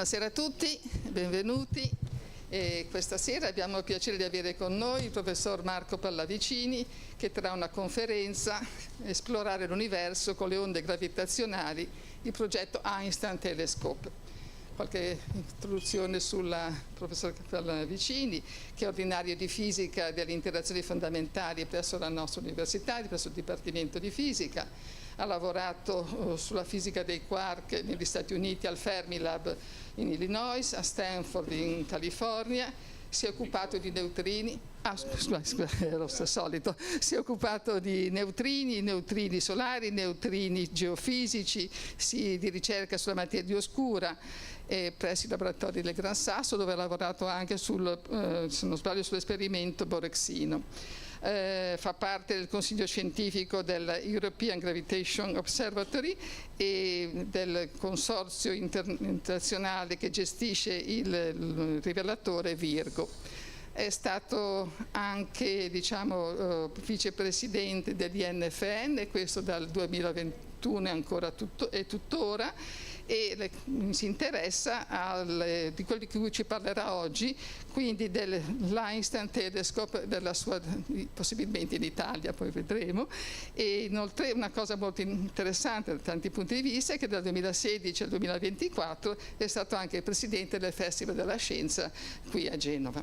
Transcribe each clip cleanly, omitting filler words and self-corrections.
Buonasera a tutti, benvenuti. Questa sera abbiamo il piacere di avere con noi il professor Marco Pallavicini, che terrà una conferenza Esplorare l'universo con le onde gravitazionali, il progetto Einstein Telescope. Qualche introduzione sul professor Pallavicini, che è ordinario di fisica delle interazioni fondamentali presso la nostra università, presso il Dipartimento di Fisica. Ha lavorato sulla fisica dei quark negli Stati Uniti al Fermilab in Illinois, a Stanford in California. Si è occupato di neutrini, era solito, si è occupato di neutrini solari, neutrini geofisici, di ricerca sulla materia oscura presso i laboratori del Gran Sasso, dove ha lavorato anche se non sbaglio, sull'esperimento borexino. Fa parte del consiglio scientifico del European Gravitation Observatory e del consorzio internazionale che gestisce il rivelatore Virgo. È stato anche vicepresidente dell'INFN, questo dal 2021 è tuttora, e si interessa di quello di cui ci parlerà oggi, quindi dell'Einstein Telescope, possibilmente in Italia, poi vedremo. E inoltre una cosa molto interessante da tanti punti di vista è che dal 2016 al 2024 è stato anche presidente del Festival della Scienza qui a Genova.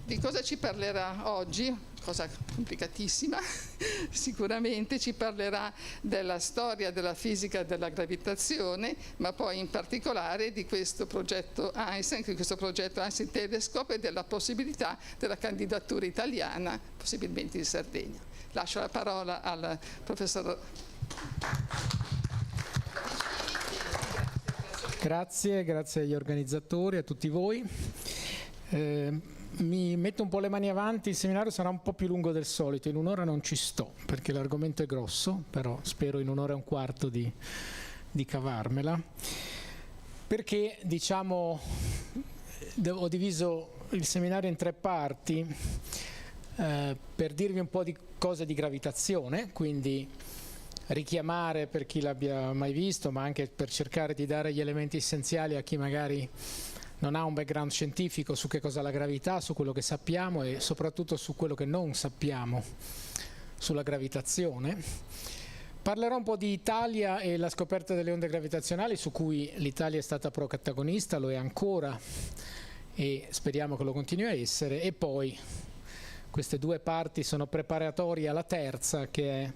Di cosa ci parlerà oggi? Cosa complicatissima, sicuramente ci parlerà della storia della fisica della gravitazione, ma poi in particolare di questo progetto Einstein Telescope e della possibilità della candidatura italiana, possibilmente in Sardegna. Lascio la parola al professor. Grazie agli organizzatori, a tutti voi. Mi metto un po' le mani avanti, il seminario sarà un po' più lungo del solito, in un'ora non ci sto perché l'argomento è grosso, però spero in un'ora e un quarto di cavarmela, perché ho diviso il seminario in 3 parti per dirvi un po' di cose di gravitazione, quindi richiamare per chi l'abbia mai visto, ma anche per cercare di dare gli elementi essenziali a chi magari non ha un background scientifico su che cosa è la gravità, su quello che sappiamo e soprattutto su quello che non sappiamo sulla gravitazione. Parlerò un po' di Italia e la scoperta delle onde gravitazionali, su cui l'Italia è stata protagonista, lo è ancora e speriamo che lo continui a essere, e poi queste 2 parti sono preparatorie alla terza, che è il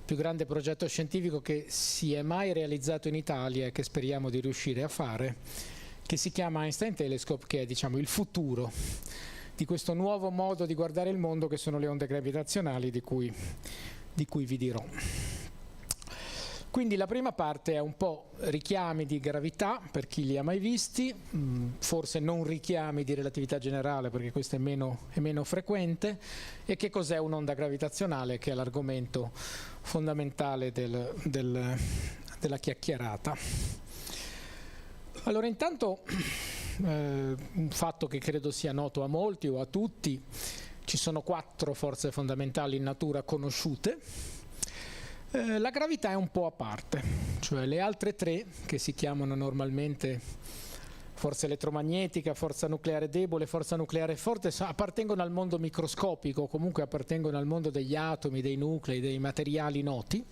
più grande progetto scientifico che si è mai realizzato in Italia e che speriamo di riuscire a fare, che si chiama Einstein Telescope, che è il futuro di questo nuovo modo di guardare il mondo, che sono le onde gravitazionali di cui vi dirò. Quindi la prima parte è un po' richiami di gravità, per chi li ha mai visti, forse non richiami di relatività generale, perché questo è meno frequente, e che cos'è un'onda gravitazionale, che è l'argomento fondamentale della chiacchierata. Allora, intanto un fatto che credo sia noto a molti o a tutti: ci sono 4 forze fondamentali in natura conosciute. La gravità è un po' a parte, cioè le altre 3, che si chiamano normalmente forza elettromagnetica, forza nucleare debole, forza nucleare forte, appartengono al mondo microscopico, comunque appartengono al mondo degli atomi, dei nuclei, dei materiali noti.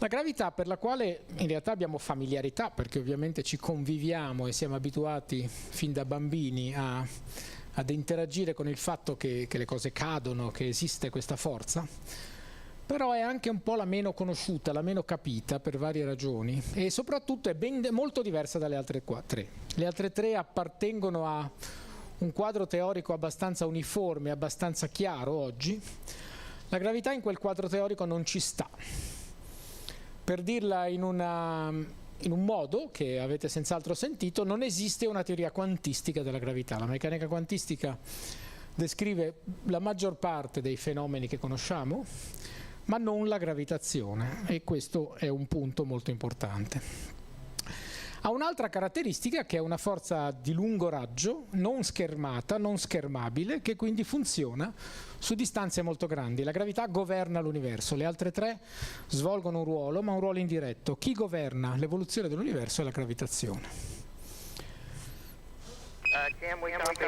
La gravità, per la quale in realtà abbiamo familiarità, perché ovviamente ci conviviamo e siamo abituati fin da bambini ad interagire con il fatto che le cose cadono, che esiste questa forza, però è anche un po' la meno conosciuta, la meno capita per varie ragioni, e soprattutto è molto diversa dalle altre 3. Le altre 3 appartengono a un quadro teorico abbastanza uniforme, abbastanza chiaro oggi. La gravità in quel quadro teorico non ci sta. Per dirla in un modo che avete senz'altro sentito, non esiste una teoria quantistica della gravità. La meccanica quantistica descrive la maggior parte dei fenomeni che conosciamo, ma non la gravitazione, e questo è un punto molto importante. Ha un'altra caratteristica, che è una forza di lungo raggio, non schermata, non schermabile, che quindi funziona su distanze molto grandi. La gravità governa l'universo, le altre 3 svolgono un ruolo, ma un ruolo indiretto. Chi governa l'evoluzione dell'universo è la gravitazione.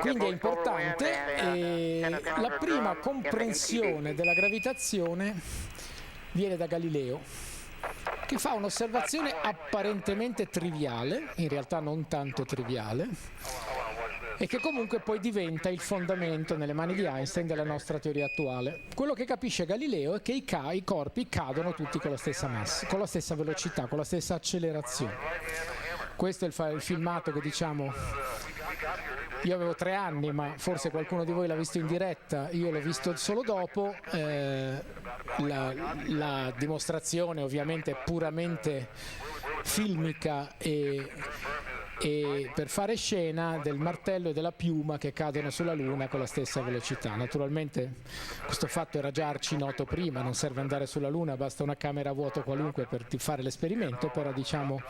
Quindi è importante, e la prima comprensione della gravitazione viene da Galileo, che fa un'osservazione apparentemente triviale, in realtà non tanto triviale, e che comunque poi diventa il fondamento nelle mani di Einstein della nostra teoria attuale. Quello che capisce Galileo è che i corpi cadono tutti con la stessa massa, con la stessa velocità, con la stessa accelerazione. Questo è il filmato che, diciamo, io avevo 3 anni, ma forse qualcuno di voi l'ha visto in diretta, io l'ho visto solo dopo. La dimostrazione ovviamente è puramente filmica e per fare scena del martello e della piuma che cadono sulla Luna con la stessa velocità. Naturalmente questo fatto era già arcinoto prima, non serve andare sulla Luna, basta una camera a vuoto qualunque per fare l'esperimento, però diciamo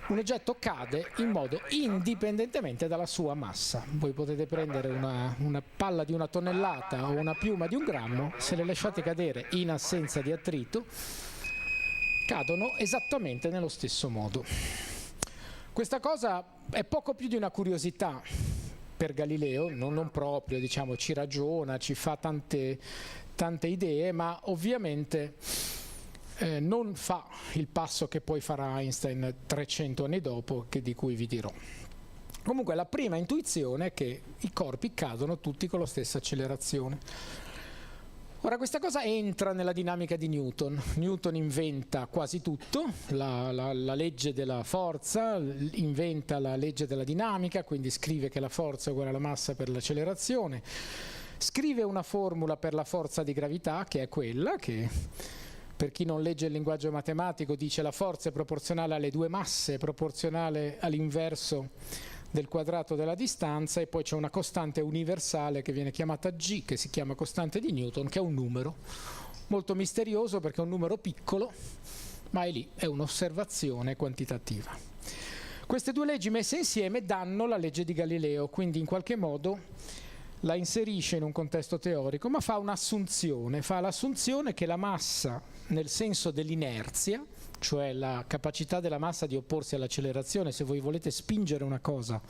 un oggetto cade in modo indipendentemente dalla sua massa. Voi potete prendere una palla di 1 tonnellata o una piuma di 1 grammo, se le lasciate cadere in assenza di attrito, cadono esattamente nello stesso modo. Questa cosa è poco più di una curiosità per Galileo, non proprio, diciamo, ci ragiona, ci fa tante idee, ma ovviamente non fa il passo che poi farà Einstein 300 anni dopo, di cui vi dirò. Comunque la prima intuizione è che i corpi cadono tutti con la stessa accelerazione. Ora, questa cosa entra nella dinamica di Newton. Newton inventa quasi tutto, la legge della forza, inventa la legge della dinamica, quindi scrive che la forza è uguale alla massa per l'accelerazione, scrive una formula per la forza di gravità, che è quella che, per chi non legge il linguaggio matematico, dice la forza è proporzionale alle 2 masse, proporzionale all'inverso del quadrato della distanza, e poi c'è una costante universale che viene chiamata G, che si chiama costante di Newton, che è un numero molto misterioso perché è un numero piccolo, ma è lì, è un'osservazione quantitativa. Queste 2 leggi messe insieme danno la legge di Galileo, quindi in qualche modo la inserisce in un contesto teorico, ma fa l'assunzione che la massa, nel senso dell'inerzia, cioè la capacità della massa di opporsi all'accelerazione, se voi volete spingere una cosa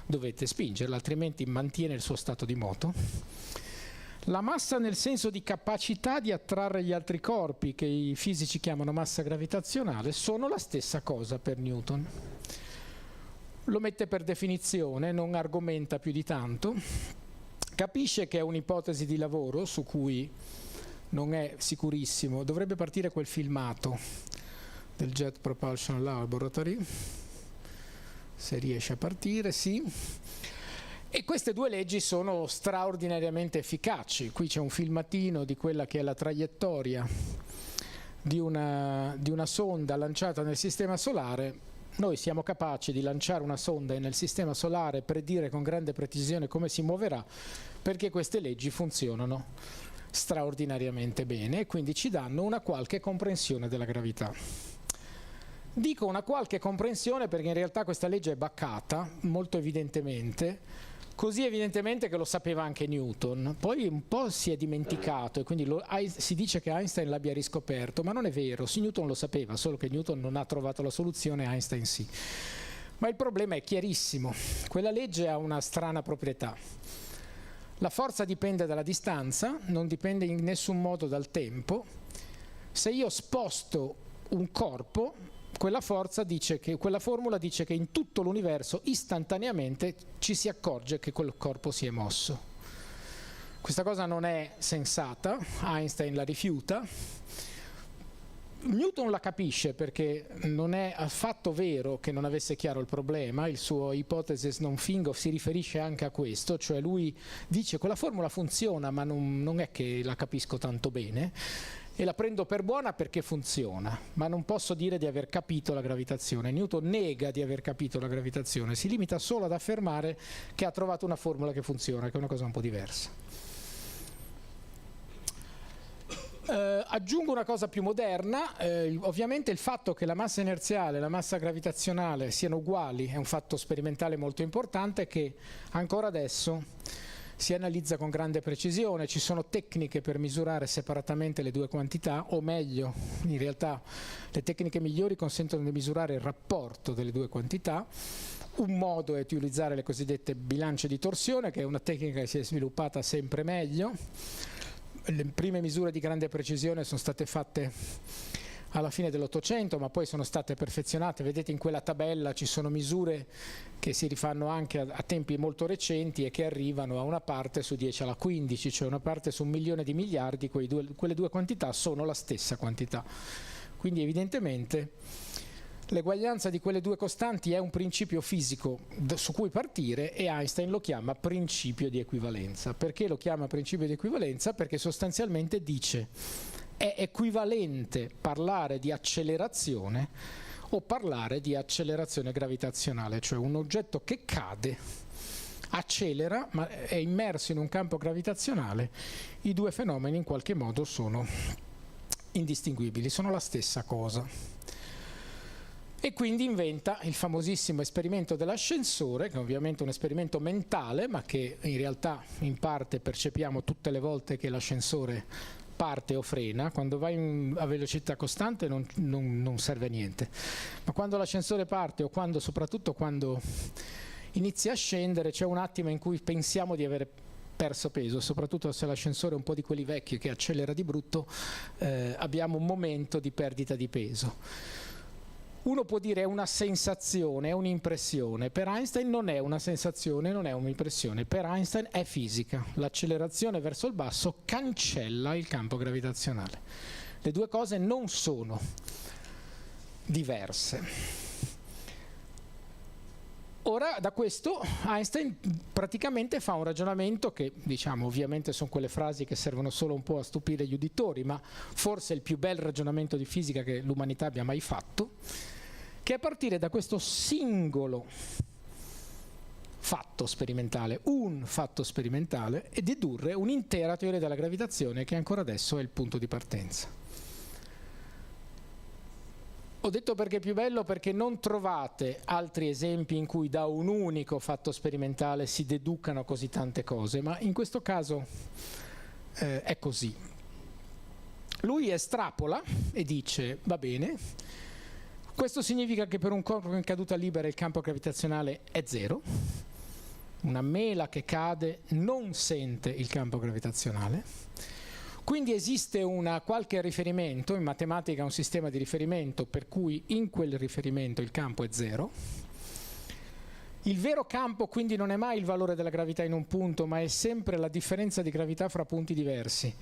dovete spingerla, altrimenti mantiene il suo stato di moto. La massa nel senso di capacità di attrarre gli altri corpi, che i fisici chiamano massa gravitazionale, sono la stessa cosa per Newton. Lo mette per definizione, non argomenta più di tanto, capisce che è un'ipotesi di lavoro su cui non è sicurissimo. Dovrebbe partire quel filmato del Jet Propulsion Laboratory, se riesce a partire, sì. E queste 2 leggi sono straordinariamente efficaci. Qui c'è un filmatino di quella che è la traiettoria di una sonda lanciata nel sistema solare. Noi siamo capaci di lanciare una sonda nel sistema solare e predire con grande precisione come si muoverà, perché queste leggi funzionano straordinariamente bene e quindi ci danno una qualche comprensione della gravità. Dico una qualche comprensione perché in realtà questa legge è baccata, molto evidentemente, così evidentemente che lo sapeva anche Newton. Poi un po' si è dimenticato e quindi si dice che Einstein l'abbia riscoperto, ma non è vero, Newton lo sapeva, solo che Newton non ha trovato la soluzione, Einstein sì. Ma il problema è chiarissimo, quella legge ha una strana proprietà. La forza dipende dalla distanza, non dipende in nessun modo dal tempo. Se io sposto un corpo, quella formula dice che in tutto l'universo istantaneamente ci si accorge che quel corpo si è mosso. Questa cosa non è sensata, Einstein la rifiuta. Newton la capisce perché non è affatto vero che non avesse chiaro il problema, il suo Hypothesis non fingo si riferisce anche a questo, cioè lui dice quella formula funziona ma non è che la capisco tanto bene e la prendo per buona perché funziona, ma non posso dire di aver capito la gravitazione. Newton nega di aver capito la gravitazione, si limita solo ad affermare che ha trovato una formula che funziona, che è una cosa un po' diversa. Aggiungo una cosa più moderna, ovviamente il fatto che la massa inerziale e la massa gravitazionale siano uguali è un fatto sperimentale molto importante che ancora adesso si analizza con grande precisione. Ci sono tecniche per misurare separatamente le 2 quantità, o meglio, in realtà le tecniche migliori consentono di misurare il rapporto delle 2 quantità. Un modo è utilizzare le cosiddette bilance di torsione, che è una tecnica che si è sviluppata sempre meglio. Le prime misure di grande precisione sono state fatte alla fine dell'Ottocento, ma poi sono state perfezionate. Vedete in quella tabella ci sono misure che si rifanno anche a tempi molto recenti e che arrivano a una parte su 10 alla 15, cioè una parte su 1 milione di miliardi. Quelle due quantità sono la stessa quantità. Quindi evidentemente l'eguaglianza di quelle due costanti è un principio fisico su cui partire, e Einstein lo chiama principio di equivalenza. Perché lo chiama principio di equivalenza? Perché sostanzialmente dice: è equivalente parlare di accelerazione o parlare di accelerazione gravitazionale, cioè un oggetto che cade, accelera, ma è immerso in un campo gravitazionale. I due fenomeni in qualche modo sono indistinguibili, sono la stessa cosa. E quindi inventa il famosissimo esperimento dell'ascensore, che è ovviamente un esperimento mentale, ma che in realtà in parte percepiamo tutte le volte che l'ascensore parte o frena. Quando vai a velocità costante non serve a niente, ma quando l'ascensore parte, o soprattutto quando inizia a scendere, c'è un attimo in cui pensiamo di avere perso peso, soprattutto se l'ascensore è un po' di quelli vecchi che accelera di brutto, abbiamo un momento di perdita di peso. Uno può dire è una sensazione, è un'impressione. Per Einstein non è una sensazione, non è un'impressione. Per Einstein è fisica. L'accelerazione verso il basso cancella il campo gravitazionale. Le due cose non sono diverse. Ora, da questo Einstein praticamente fa un ragionamento che, diciamo, ovviamente sono quelle frasi che servono solo un po' a stupire gli uditori, ma forse è il più bel ragionamento di fisica che l'umanità abbia mai fatto, che è partire da questo singolo fatto sperimentale, un fatto sperimentale, e dedurre un'intera teoria della gravitazione che ancora adesso è il punto di partenza. Ho detto perché è più bello, perché non trovate altri esempi in cui da un unico fatto sperimentale si deducano così tante cose, ma in questo caso è così. Lui estrapola e dice: va bene, questo significa che per un corpo in caduta libera il campo gravitazionale è zero. Una mela che cade non sente il campo gravitazionale. Quindi esiste qualche riferimento, in matematica un sistema di riferimento per cui in quel riferimento il campo è zero. Il vero campo quindi non è mai il valore della gravità in un punto, ma è sempre la differenza di gravità fra punti diversi.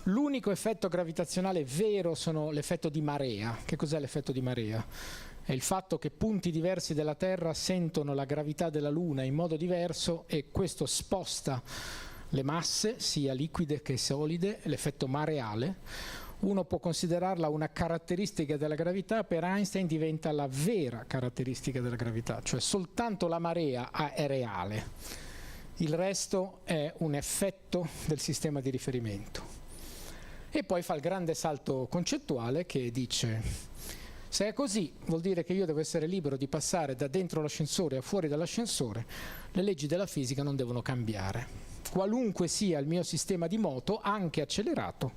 L'unico effetto gravitazionale vero sono l'effetto di marea. Che cos'è l'effetto di marea? È il fatto che punti diversi della Terra sentono la gravità della Luna in modo diverso, e questo sposta le masse, sia liquide che solide, l'effetto mareale. Uno può considerarla una caratteristica della gravità, per Einstein diventa la vera caratteristica della gravità, cioè soltanto la marea è reale, il resto è un effetto del sistema di riferimento. E poi fa il grande salto concettuale che dice: se è così, vuol dire che io devo essere libero di passare da dentro l'ascensore a fuori dall'ascensore, le leggi della fisica non devono cambiare. Qualunque sia il mio sistema di moto, anche accelerato,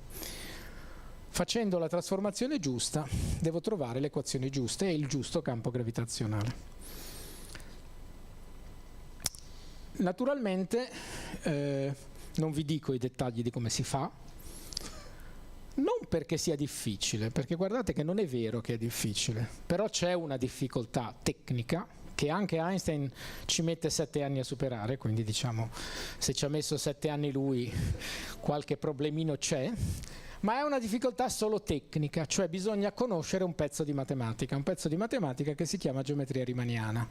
facendo la trasformazione giusta, devo trovare le equazioni giuste e il giusto campo gravitazionale. Naturalmente non vi dico i dettagli di come si fa, non perché sia difficile, perché guardate che non è vero che è difficile, però c'è una difficoltà tecnica che anche Einstein ci mette 7 anni a superare, quindi diciamo, se ci ha messo 7 anni lui, qualche problemino c'è, ma è una difficoltà solo tecnica, cioè bisogna conoscere un pezzo di matematica che si chiama geometria riemanniana.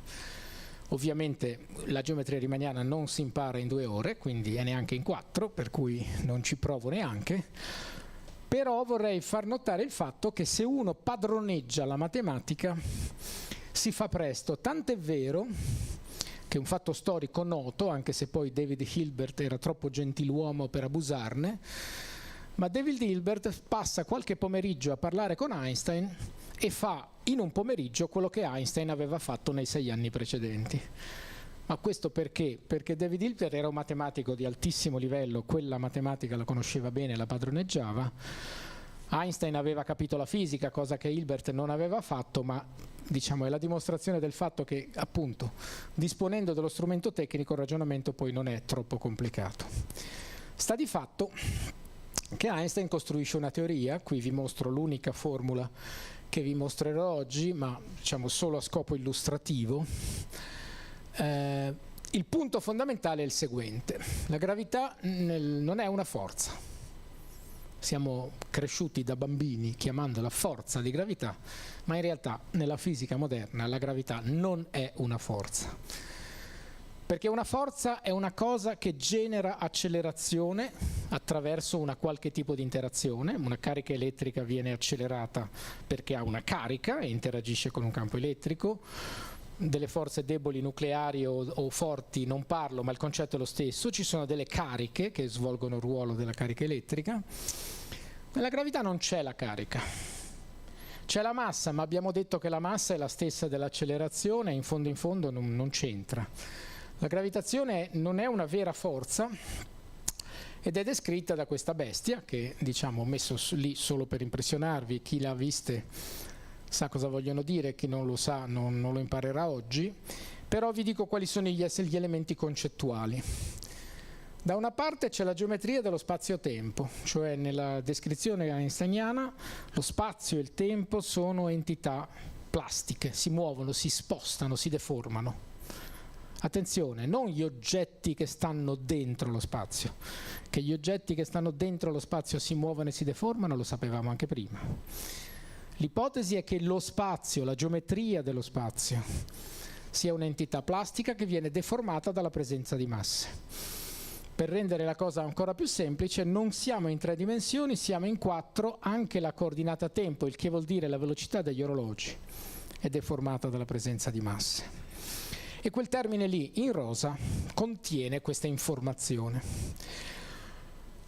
Ovviamente la geometria riemanniana non si impara in 2 ore, quindi è neanche in 4, per cui non ci provo neanche. Però vorrei far notare il fatto che se uno padroneggia la matematica si fa presto, tant'è vero che è un fatto storico noto, anche se poi David Hilbert era troppo gentiluomo per abusarne, ma David Hilbert passa qualche pomeriggio a parlare con Einstein e fa in un pomeriggio quello che Einstein aveva fatto nei 6 anni precedenti. Ma questo perché? Perché David Hilbert era un matematico di altissimo livello, quella matematica la conosceva bene, la padroneggiava. Einstein aveva capito la fisica, cosa che Hilbert non aveva fatto, ma diciamo, è la dimostrazione del fatto che, appunto, disponendo dello strumento tecnico, il ragionamento poi non è troppo complicato. Sta di fatto che Einstein costruisce una teoria, qui vi mostro l'unica formula che vi mostrerò oggi, ma diciamo solo a scopo illustrativo. Il punto fondamentale è il seguente: la gravità non è una forza. Siamo cresciuti da bambini chiamandola forza di gravità, ma in realtà nella fisica moderna la gravità non è una forza. Perché una forza è una cosa che genera accelerazione attraverso una qualche tipo di interazione. Una carica elettrica viene accelerata perché ha una carica e interagisce con un campo elettrico. Delle forze deboli nucleari o forti non parlo, ma il concetto è lo stesso. Ci sono delle cariche che svolgono il ruolo della carica elettrica. Nella gravità non c'è la carica, c'è la massa, ma abbiamo detto che la massa è la stessa dell'accelerazione, in fondo non c'entra. La gravitazione non è una vera forza ed è descritta da questa bestia che, diciamo, ho messo lì solo per impressionarvi. Chi l'ha viste sa cosa vogliono dire, chi non lo sa non lo imparerà oggi, però vi dico quali sono gli elementi concettuali. Da una parte c'è la geometria dello spazio-tempo, cioè nella descrizione einsteiniana lo spazio e il tempo sono entità plastiche, si muovono, si spostano, si deformano. Attenzione, non gli oggetti che stanno dentro lo spazio, che gli oggetti che stanno dentro lo spazio si muovono e si deformano lo sapevamo anche prima. L'ipotesi è che lo spazio, la geometria dello spazio, sia un'entità plastica che viene deformata dalla presenza di masse. Per rendere la cosa ancora più semplice, non siamo in 3 dimensioni, siamo in 4, anche la coordinata tempo, il che vuol dire la velocità degli orologi, è deformata dalla presenza di masse. E quel termine lì, in rosa, contiene questa informazione.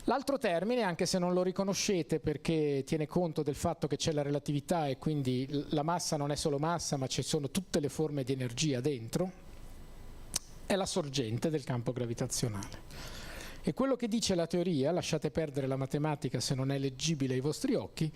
L'altro termine, anche se non lo riconoscete perché tiene conto del fatto che c'è la relatività e quindi la massa non è solo massa, ma ci sono tutte le forme di energia dentro, è la sorgente del campo gravitazionale. E quello che dice la teoria, lasciate perdere la matematica se non è leggibile ai vostri occhi,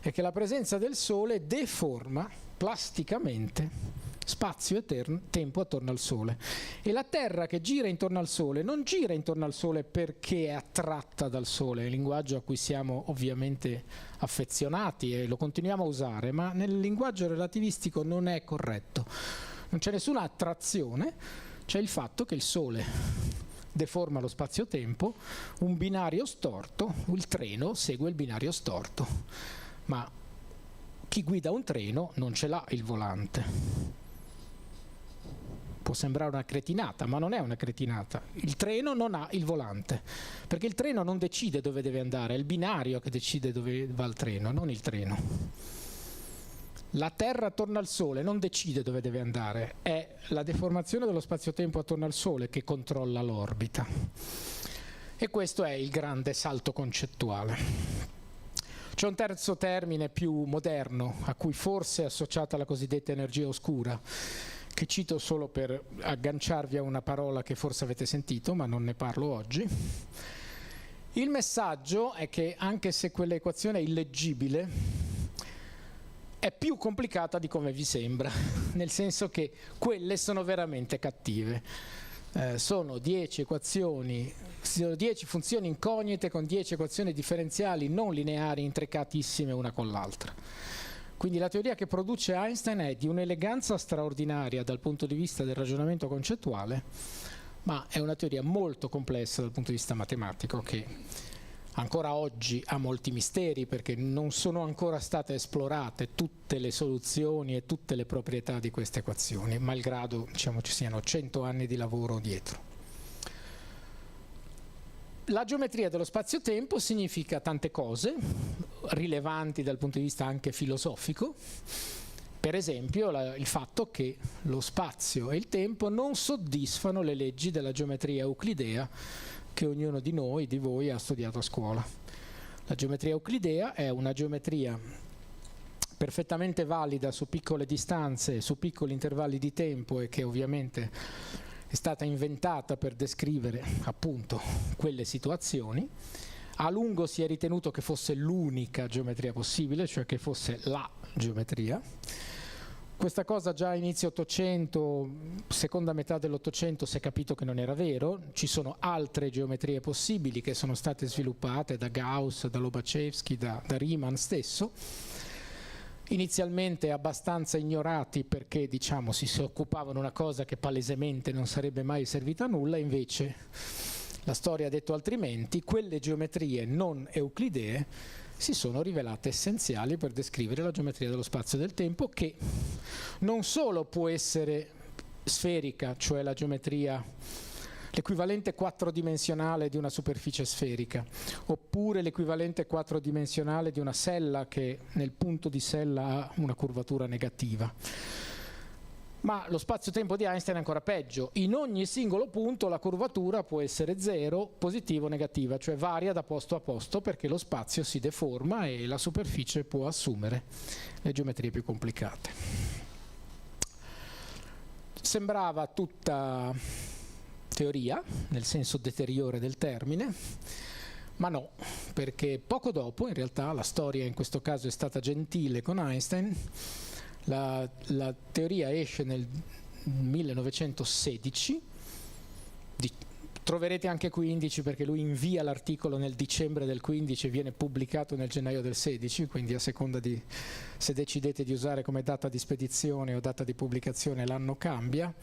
è che la presenza del Sole deforma plasticamente spazio e tempo attorno al Sole. E la Terra che gira intorno al Sole non gira intorno al Sole perché è attratta dal Sole, il linguaggio a cui siamo ovviamente affezionati e lo continuiamo a usare, ma nel linguaggio relativistico non è corretto. Non c'è nessuna attrazione, c'è il fatto che il Sole deforma lo spazio-tempo, un binario storto, il treno segue il binario storto, ma chi guida un treno non ce l'ha il volante. Può sembrare una cretinata, ma non è una cretinata. Il treno non ha il volante, perché il treno non decide dove deve andare, è il binario che decide dove va il treno, non il treno. La Terra attorno al Sole non decide dove deve andare, è la deformazione dello spazio-tempo attorno al Sole che controlla l'orbita. E questo è il grande salto concettuale. C'è un terzo termine più moderno, a cui forse è associata la cosiddetta energia oscura, che cito solo per agganciarvi a una parola che forse avete sentito, ma non ne parlo oggi. Il messaggio è che anche se quell'equazione è illeggibile, è più complicata di come vi sembra, nel senso che quelle sono veramente cattive. Sono 10 equazioni, sono 10 funzioni incognite con 10 equazioni differenziali non lineari intricatissime una con l'altra. Quindi la teoria che produce Einstein è di un'eleganza straordinaria dal punto di vista del ragionamento concettuale, ma è una teoria molto complessa dal punto di vista matematico che ancora oggi ha molti misteri perché non sono ancora state esplorate tutte le soluzioni e tutte le proprietà di queste equazioni, malgrado diciamo, ci siano 100 anni di lavoro dietro. La geometria dello spazio-tempo significa tante cose, rilevanti dal punto di vista anche filosofico, per esempio il fatto che lo spazio e il tempo non soddisfano le leggi della geometria euclidea che ognuno di noi, di voi, ha studiato a scuola. La geometria euclidea è una geometria perfettamente valida su piccole distanze, su piccoli intervalli di tempo e che ovviamente è stata inventata per descrivere appunto quelle situazioni. A lungo si è ritenuto che fosse l'unica geometria possibile, cioè che fosse la geometria. Questa cosa già a inizio 800, seconda metà dell'800 si è capito che non era vero, ci sono altre geometrie possibili che sono state sviluppate da Gauss, da Lobachevsky, da Riemann stesso, inizialmente abbastanza ignorati perché diciamo si occupavano una cosa che palesemente non sarebbe mai servita a nulla, invece la storia ha detto altrimenti, quelle geometrie non euclidee si sono rivelate essenziali per descrivere la geometria dello spazio e del tempo, che non solo può essere sferica, cioè la geometria, l'equivalente quattrodimensionale di una superficie sferica, oppure l'equivalente quattrodimensionale di una sella che nel punto di sella ha una curvatura negativa. Ma lo spazio-tempo di Einstein è ancora peggio. In ogni singolo punto la curvatura può essere 0, positiva o negativa, cioè varia da posto a posto perché lo spazio si deforma e la superficie può assumere le geometrie più complicate. Sembrava tutta teoria, nel senso deteriore del termine, ma no, perché poco dopo, in realtà la storia in questo caso è stata gentile con Einstein. La teoria esce nel 1916, troverete anche 15 perché lui invia l'articolo nel dicembre del 15 e viene pubblicato nel gennaio del 16, quindi a seconda di se decidete di usare come data di spedizione o data di pubblicazione l'anno cambia.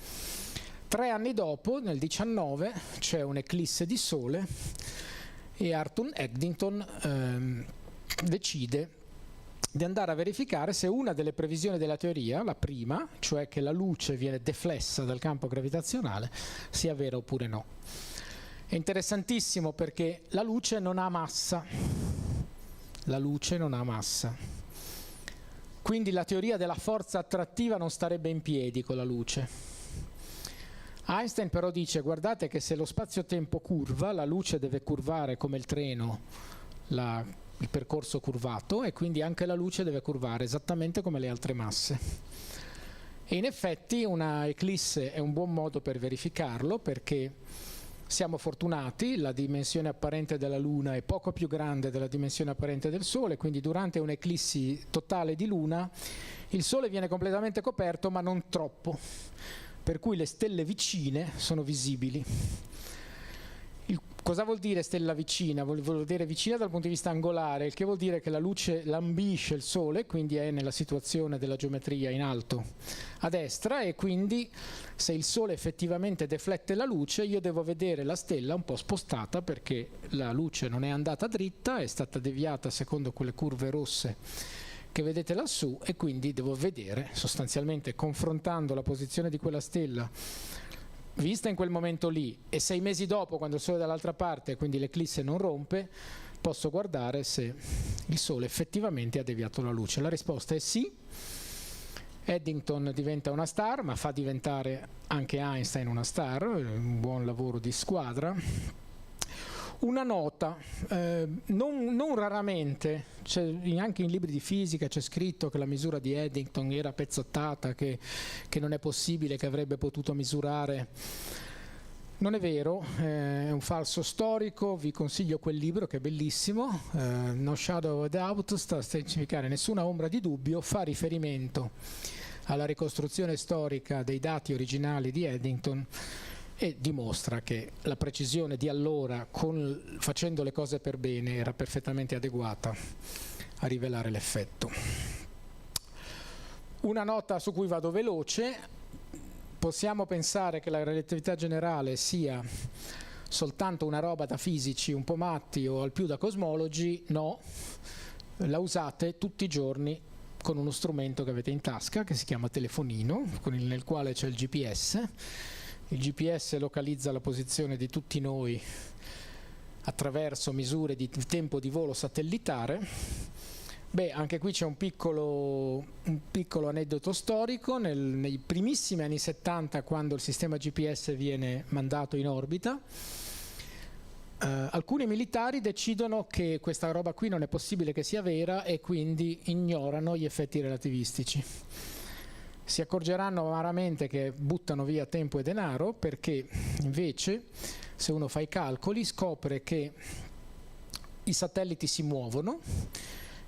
3 anni dopo, nel 19, c'è un'eclisse di sole e Arthur Eddington decide di andare a verificare se una delle previsioni della teoria, la prima, cioè che la luce viene deflessa dal campo gravitazionale, sia vera oppure no. È interessantissimo perché la luce non ha massa. La luce non ha massa. Quindi la teoria della forza attrattiva non starebbe in piedi con la luce. Einstein però dice, guardate che se lo spazio-tempo curva, la luce deve curvare come il treno, il percorso curvato, e quindi anche la luce deve curvare esattamente come le altre masse. E in effetti una eclisse è un buon modo per verificarlo, perché siamo fortunati, la dimensione apparente della Luna è poco più grande della dimensione apparente del Sole, quindi durante un'eclissi totale di Luna il Sole viene completamente coperto ma non troppo, per cui le stelle vicine sono visibili. Cosa vuol dire stella vicina? Vuol dire vicina dal punto di vista angolare, il che vuol dire che la luce lambisce il Sole, quindi è nella situazione della geometria in alto a destra, e quindi se il Sole effettivamente deflette la luce io devo vedere la stella un po' spostata perché la luce non è andata dritta, è stata deviata secondo quelle curve rosse che vedete lassù, e quindi devo vedere sostanzialmente, confrontando la posizione di quella stella vista in quel momento lì e 6 mesi dopo, quando il Sole è dall'altra parte, quindi l'eclisse non rompe, posso guardare se il Sole effettivamente ha deviato la luce. La risposta è sì. Eddington diventa una star, ma fa diventare anche Einstein una star, un buon lavoro di squadra. Una nota, non raramente, anche in libri di fisica c'è scritto che la misura di Eddington era pezzottata, che non è possibile, che avrebbe potuto misurare. Non è vero, è un falso storico, vi consiglio quel libro che è bellissimo, No Shadow of a Doubt, sta a significare nessuna ombra di dubbio, fa riferimento alla ricostruzione storica dei dati originali di Eddington, e dimostra che la precisione di allora, facendo le cose per bene, era perfettamente adeguata a rivelare l'effetto. Una nota su cui vado veloce: possiamo pensare che la relatività generale sia soltanto una roba da fisici un po' matti o al più da cosmologi? No, la usate tutti i giorni con uno strumento che avete in tasca che si chiama telefonino, nel quale c'è il GPS. Il GPS localizza la posizione di tutti noi attraverso misure di tempo di volo satellitare. Beh, anche qui c'è un piccolo aneddoto storico. Nei primissimi anni 70, quando il sistema GPS viene mandato in orbita, alcuni militari decidono che questa roba qui non è possibile che sia vera e quindi ignorano gli effetti relativistici. Si accorgeranno amaramente che buttano via tempo e denaro, perché invece, se uno fa i calcoli, scopre che i satelliti si muovono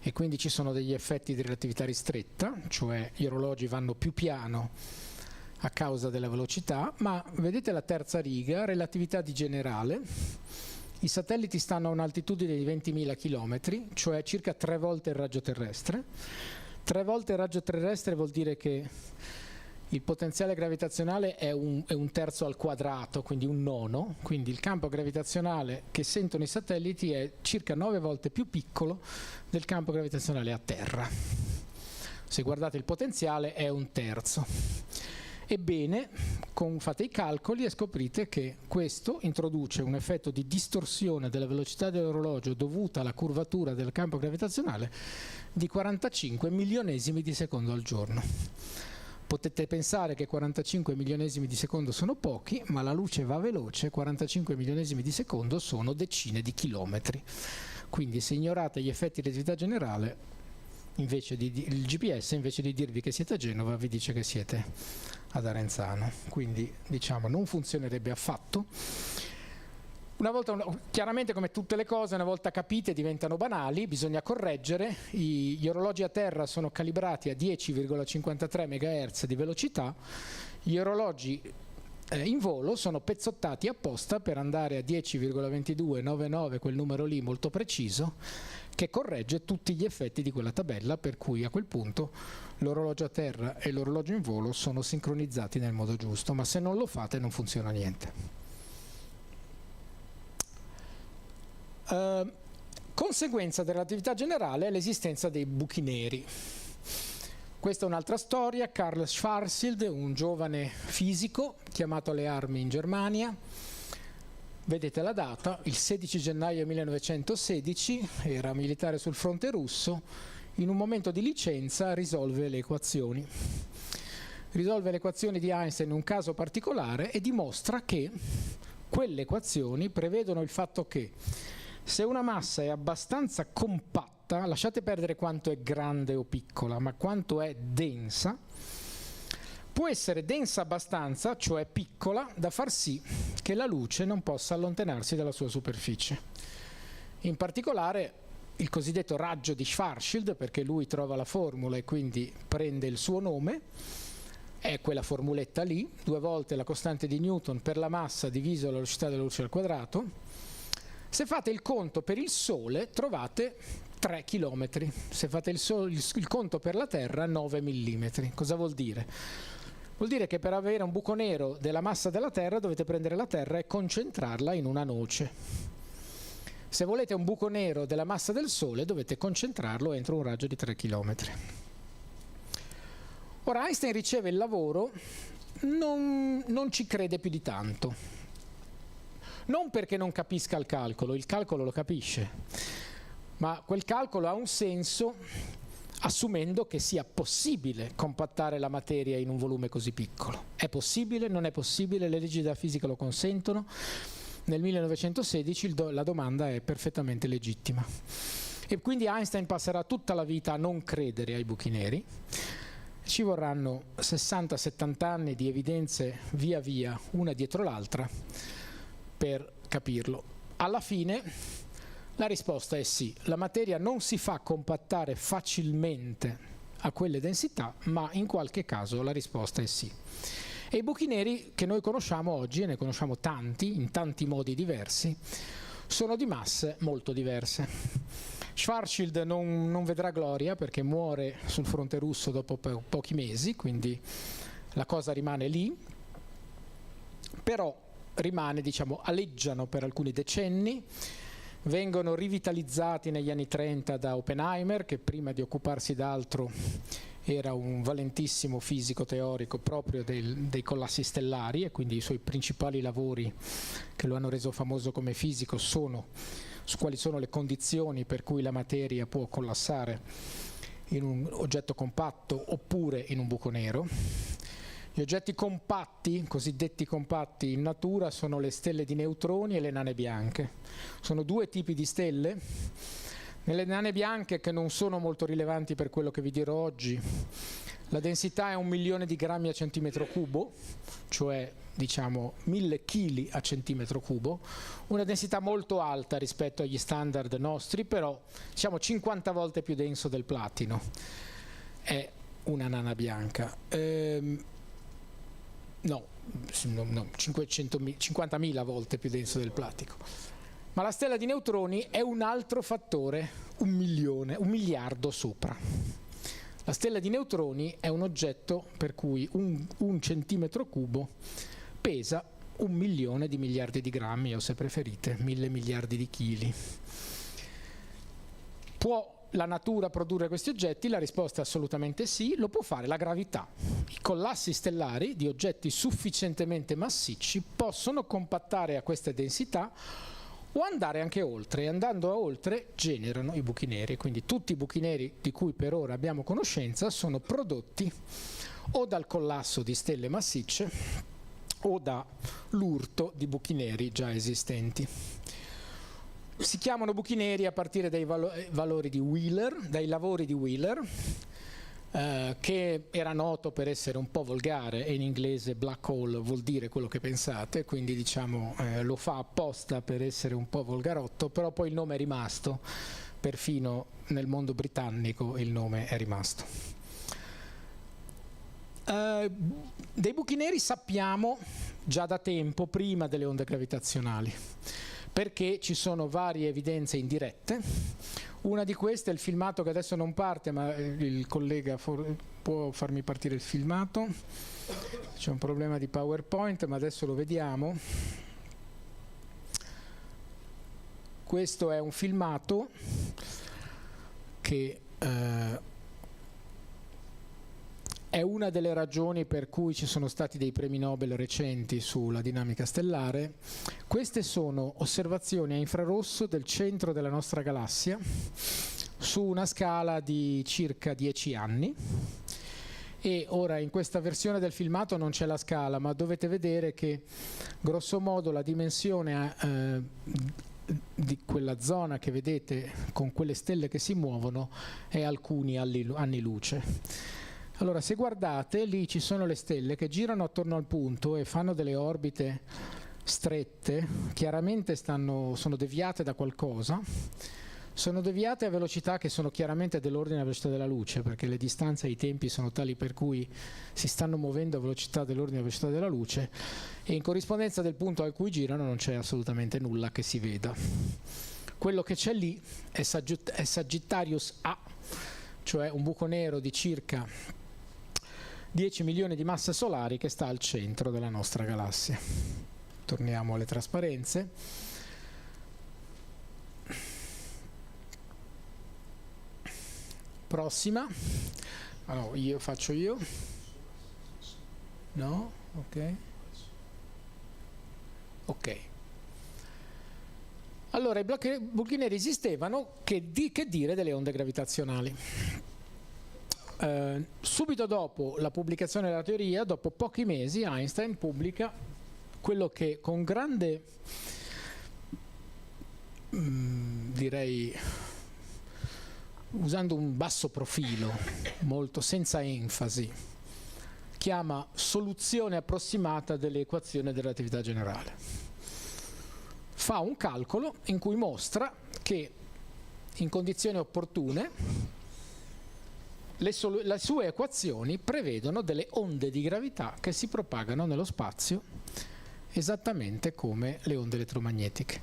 e quindi ci sono degli effetti di relatività ristretta, cioè gli orologi vanno più piano a causa della velocità, ma vedete la terza riga, relatività di generale, i satelliti stanno a un'altitudine di 20.000 km, cioè circa 3 volte il raggio terrestre. 3 volte il raggio terrestre vuol dire che il potenziale gravitazionale è un terzo al quadrato, quindi un nono, quindi il campo gravitazionale che sentono i satelliti è circa 9 volte più piccolo del campo gravitazionale a terra. Se guardate il potenziale è un terzo. Ebbene, fate i calcoli e scoprite che questo introduce un effetto di distorsione della velocità dell'orologio dovuta alla curvatura del campo gravitazionale di 45 milionesimi di secondo al giorno. Potete pensare che 45 milionesimi di secondo sono pochi, ma la luce va veloce, 45 milionesimi di secondo sono decine di chilometri. Quindi se ignorate gli effetti di relatività generale, il GPS invece di dirvi che siete a Genova vi dice che siete ad Arenzano, quindi diciamo non funzionerebbe affatto. Chiaramente, come tutte le cose, una volta capite diventano banali, bisogna correggere. Gli orologi a terra sono calibrati a 10,53 MHz di velocità, gli orologi in volo sono pezzottati apposta per andare a 10,2299, quel numero lì molto preciso, che corregge tutti gli effetti di quella tabella, per cui a quel punto l'orologio a terra e l'orologio in volo sono sincronizzati nel modo giusto, ma se non lo fate non funziona niente. Conseguenza della relatività generale è l'esistenza dei buchi neri. Questa è un'altra storia. Karl Schwarzschild, un giovane fisico chiamato alle armi in Germania, vedete la data, il 16 gennaio 1916, era militare sul fronte russo, in un momento di licenza risolve le equazioni. Risolve le equazioni di Einstein in un caso particolare e dimostra che quelle equazioni prevedono il fatto che se una massa è abbastanza compatta, lasciate perdere quanto è grande o piccola, ma quanto è densa, può essere densa abbastanza, cioè piccola, da far sì che la luce non possa allontanarsi dalla sua superficie. In particolare il cosiddetto raggio di Schwarzschild, perché lui trova la formula e quindi prende il suo nome, è quella formuletta lì, 2 volte la costante di Newton per la massa diviso la velocità della luce al quadrato. Se fate il conto per il Sole trovate 3 km, se fate il conto per la Terra 9 mm. Cosa vuol dire? Vuol dire che per avere un buco nero della massa della Terra dovete prendere la Terra e concentrarla in una noce. Se volete un buco nero della massa del Sole dovete concentrarlo entro un raggio di 3 km. Ora Einstein riceve il lavoro, non ci crede più di tanto. Non perché non capisca il calcolo lo capisce, ma quel calcolo ha un senso assumendo che sia possibile compattare la materia in un volume così piccolo. È possibile? Non è possibile? Le leggi della fisica lo consentono? Nel 1916 la domanda è perfettamente legittima. E quindi Einstein passerà tutta la vita a non credere ai buchi neri. Ci vorranno 60-70 anni di evidenze via via, una dietro l'altra, per capirlo. Alla fine la risposta è sì, la materia non si fa compattare facilmente a quelle densità, ma in qualche caso la risposta è sì. E i buchi neri che noi conosciamo oggi, e ne conosciamo tanti, in tanti modi diversi, sono di masse molto diverse. Schwarzschild non vedrà gloria perché muore sul fronte russo dopo pochi mesi, quindi la cosa rimane lì, però rimane, diciamo, aleggiano per alcuni decenni, vengono rivitalizzati negli anni 30 da Oppenheimer, che prima di occuparsi d'altro era un valentissimo fisico teorico proprio dei collassi stellari, e quindi i suoi principali lavori che lo hanno reso famoso come fisico sono su quali sono le condizioni per cui la materia può collassare in un oggetto compatto oppure in un buco nero. Gli oggetti compatti, cosiddetti compatti in natura, sono le stelle di neutroni e le nane bianche. Sono 2 tipi di stelle. Nelle nane bianche, che non sono molto rilevanti per quello che vi dirò oggi, La densità è 1 milione di grammi a centimetro cubo, cioè diciamo 1000 kg a centimetro cubo, una densità molto alta rispetto agli standard nostri, però diciamo 50 volte più denso del platino. È una nana bianca. No, 50.000 volte più denso del platino. Ma la stella di neutroni è un altro fattore, 1 miliardo sopra. La stella di neutroni è un oggetto per cui un centimetro cubo pesa 1 milione di miliardi di grammi, o se preferite 1000 miliardi di chili. Può la natura produrre questi oggetti? La risposta è assolutamente sì. Lo può fare la gravità. I collassi stellari di oggetti sufficientemente massicci possono compattare a queste densità o andare anche oltre, e andando a oltre generano i buchi neri. Quindi tutti i buchi neri di cui per ora abbiamo conoscenza sono prodotti o dal collasso di stelle massicce o dall'urto di buchi neri già esistenti. Si chiamano buchi neri a partire dai valori di Wheeler, dai lavori di Wheeler, che era noto per essere un po' volgare, e in inglese black hole vuol dire quello che pensate, quindi diciamo lo fa apposta per essere un po' volgarotto, però poi il nome è rimasto, perfino nel mondo britannico il nome è rimasto. Dei buchi neri sappiamo già da tempo, prima delle onde gravitazionali, perché ci sono varie evidenze indirette. Una di queste è il filmato che adesso non parte, ma il collega può farmi partire il filmato. C'è un problema di PowerPoint, ma adesso lo vediamo. Questo è un filmato che è una delle ragioni per cui ci sono stati dei premi Nobel recenti sulla dinamica stellare. Queste sono osservazioni a infrarosso del centro della nostra galassia su una scala di circa 10 anni. E ora in questa versione del filmato non c'è la scala, ma dovete vedere che grosso modo la dimensione di quella zona che vedete con quelle stelle che si muovono è alcuni anni luce. Allora, se guardate, lì ci sono le stelle che girano attorno al punto e fanno delle orbite strette, chiaramente sono deviate da qualcosa, sono deviate a velocità che sono chiaramente dell'ordine della velocità della luce, perché le distanze e i tempi sono tali per cui si stanno muovendo a velocità dell'ordine della velocità della luce, e in corrispondenza del punto a cui girano non c'è assolutamente nulla che si veda. Quello che c'è lì è Sagittarius A, cioè un buco nero di circa 10 milioni di masse solari che sta al centro della nostra galassia. Torniamo alle trasparenze. Prossima. No, faccio io. No? Ok. Ok. Allora, i buchi neri esistevano, che dire delle onde gravitazionali? Subito dopo la pubblicazione della teoria, dopo pochi mesi, Einstein pubblica quello che con grande, direi, usando un basso profilo, molto senza enfasi, chiama soluzione approssimata dell'equazione della relatività generale. Fa un calcolo in cui mostra che in condizioni opportune le sue equazioni prevedono delle onde di gravità che si propagano nello spazio esattamente come le onde elettromagnetiche.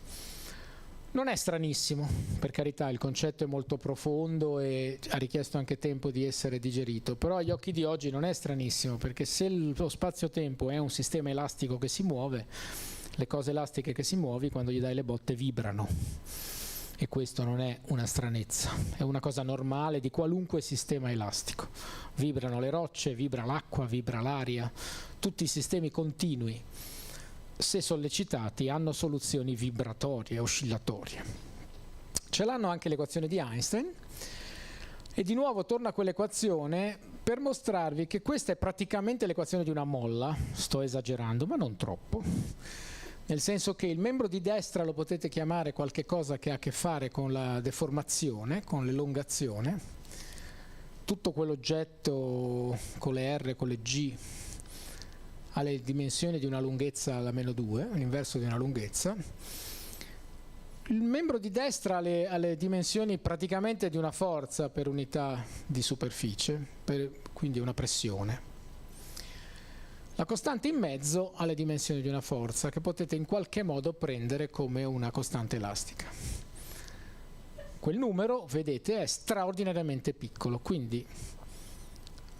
Non è stranissimo, per carità, il concetto è molto profondo e ha richiesto anche tempo di essere digerito, però agli occhi di oggi non è stranissimo, perché se lo spazio-tempo è un sistema elastico che si muove, le cose elastiche che si muovi, quando gli dai le botte, vibrano. E questo non è una stranezza, è una cosa normale di qualunque sistema elastico. Vibrano le rocce, vibra l'acqua, vibra l'aria, tutti i sistemi continui, se sollecitati, hanno soluzioni vibratorie, oscillatorie. Ce l'hanno anche l'equazione di Einstein, e di nuovo torna a quell'equazione per mostrarvi che questa è praticamente l'equazione di una molla, sto esagerando, ma non troppo. Nel senso che il membro di destra lo potete chiamare qualche cosa che ha a che fare con la deformazione, con l'elongazione, tutto quell'oggetto con le R, con le G, ha le dimensioni di una lunghezza alla -2, l'inverso di una lunghezza. Il membro di destra ha le dimensioni praticamente di una forza per unità di superficie, quindi una pressione. La costante in mezzo ha le dimensioni di una forza che potete in qualche modo prendere come una costante elastica. Quel numero, vedete, è straordinariamente piccolo, quindi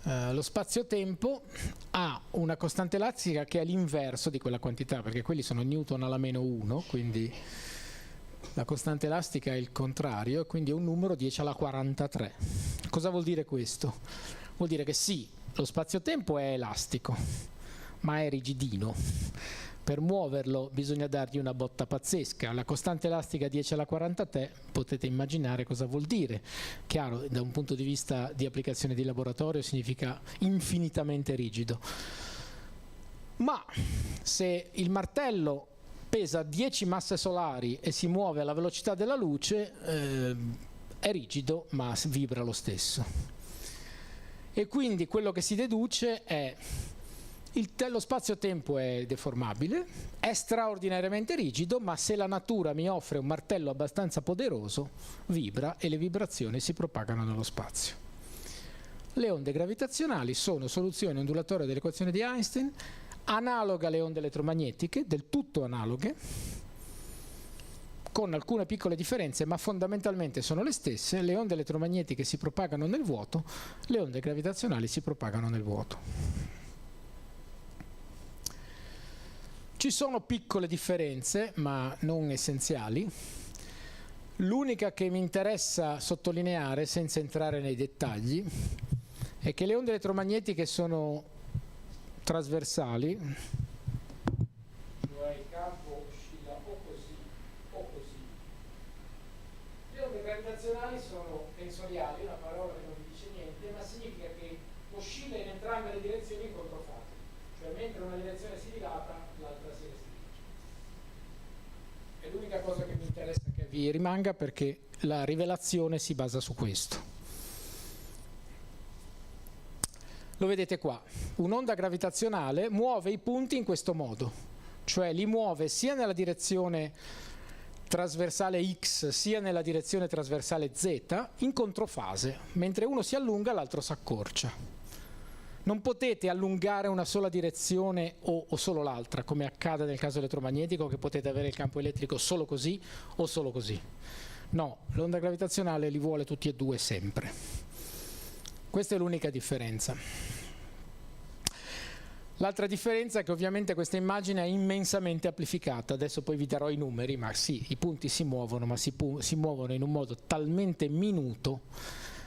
lo spazio-tempo ha una costante elastica che è l'inverso di quella quantità, perché quelli sono Newton alla -1, quindi la costante elastica è il contrario, e quindi è un numero 10 alla 43. Cosa vuol dire questo? Vuol dire che sì, lo spazio-tempo è elastico, ma è rigidino. Per muoverlo bisogna dargli una botta pazzesca. La costante elastica 10 alla 43 potete immaginare cosa vuol dire. Chiaro, da un punto di vista di applicazione di laboratorio significa infinitamente rigido. Ma se il martello pesa 10 masse solari e si muove alla velocità della luce, è rigido ma vibra lo stesso. E quindi quello che si deduce è lo spazio-tempo è deformabile, è straordinariamente rigido, ma se la natura mi offre un martello abbastanza poderoso, vibra e le vibrazioni si propagano nello spazio. Le onde gravitazionali sono soluzioni ondulatorie dell'equazione di Einstein, analoga alle onde elettromagnetiche, del tutto analoghe, con alcune piccole differenze, ma fondamentalmente sono le stesse. Le onde elettromagnetiche si propagano nel vuoto, le onde gravitazionali si propagano nel vuoto. Ci sono piccole differenze, ma non essenziali. L'unica che mi interessa sottolineare, senza entrare nei dettagli, è che le onde elettromagnetiche sono trasversali, cioè il campo oscilla o così o così. Le onde gravitazionali sono tensoriali, una parola che non vi dice niente, ma significa che oscilla in entrambe le direzioni in controfase, cioè mentre una direzione si dilata, l'altra si restringe. È l'unica cosa che mi interessa che vi rimanga, perché la rivelazione si basa su questo. Lo vedete qua, un'onda gravitazionale muove i punti in questo modo, cioè li muove sia nella direzione trasversale X sia nella direzione trasversale Z in controfase, mentre uno si allunga l'altro si accorcia. Non potete allungare una sola direzione o solo l'altra, come accade nel caso elettromagnetico, che potete avere il campo elettrico solo così o solo così. No, l'onda gravitazionale li vuole tutti e due sempre. Questa è l'unica differenza. L'altra differenza è che ovviamente questa immagine è immensamente amplificata. Adesso poi vi darò i numeri, ma sì, i punti si muovono, ma si muovono in un modo talmente minuto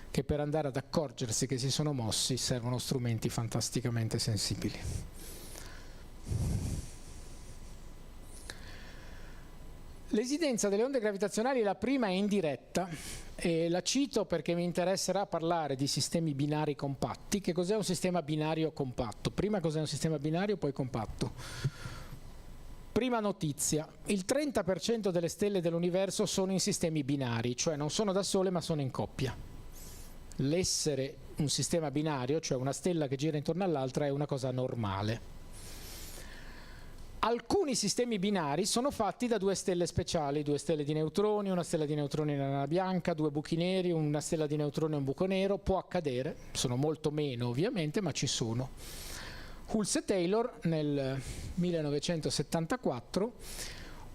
che per andare ad accorgersi che si sono mossi servono strumenti fantasticamente sensibili. L'esidenza delle onde gravitazionali, la prima è indiretta, e la cito perché mi interesserà parlare di sistemi binari compatti. Che cos'è un sistema binario compatto? Prima cos'è un sistema binario, poi compatto. Prima notizia, il 30% delle stelle dell'universo sono in sistemi binari, cioè non sono da sole ma sono in coppia. L'essere un sistema binario, cioè una stella che gira intorno all'altra, è una cosa normale. Alcuni sistemi binari sono fatti da due stelle speciali, due stelle di neutroni, una stella di neutroni e una nana bianca, due buchi neri, una stella di neutroni e un buco nero. Può accadere, sono molto meno ovviamente, ma ci sono. Hulse e Taylor nel 1974,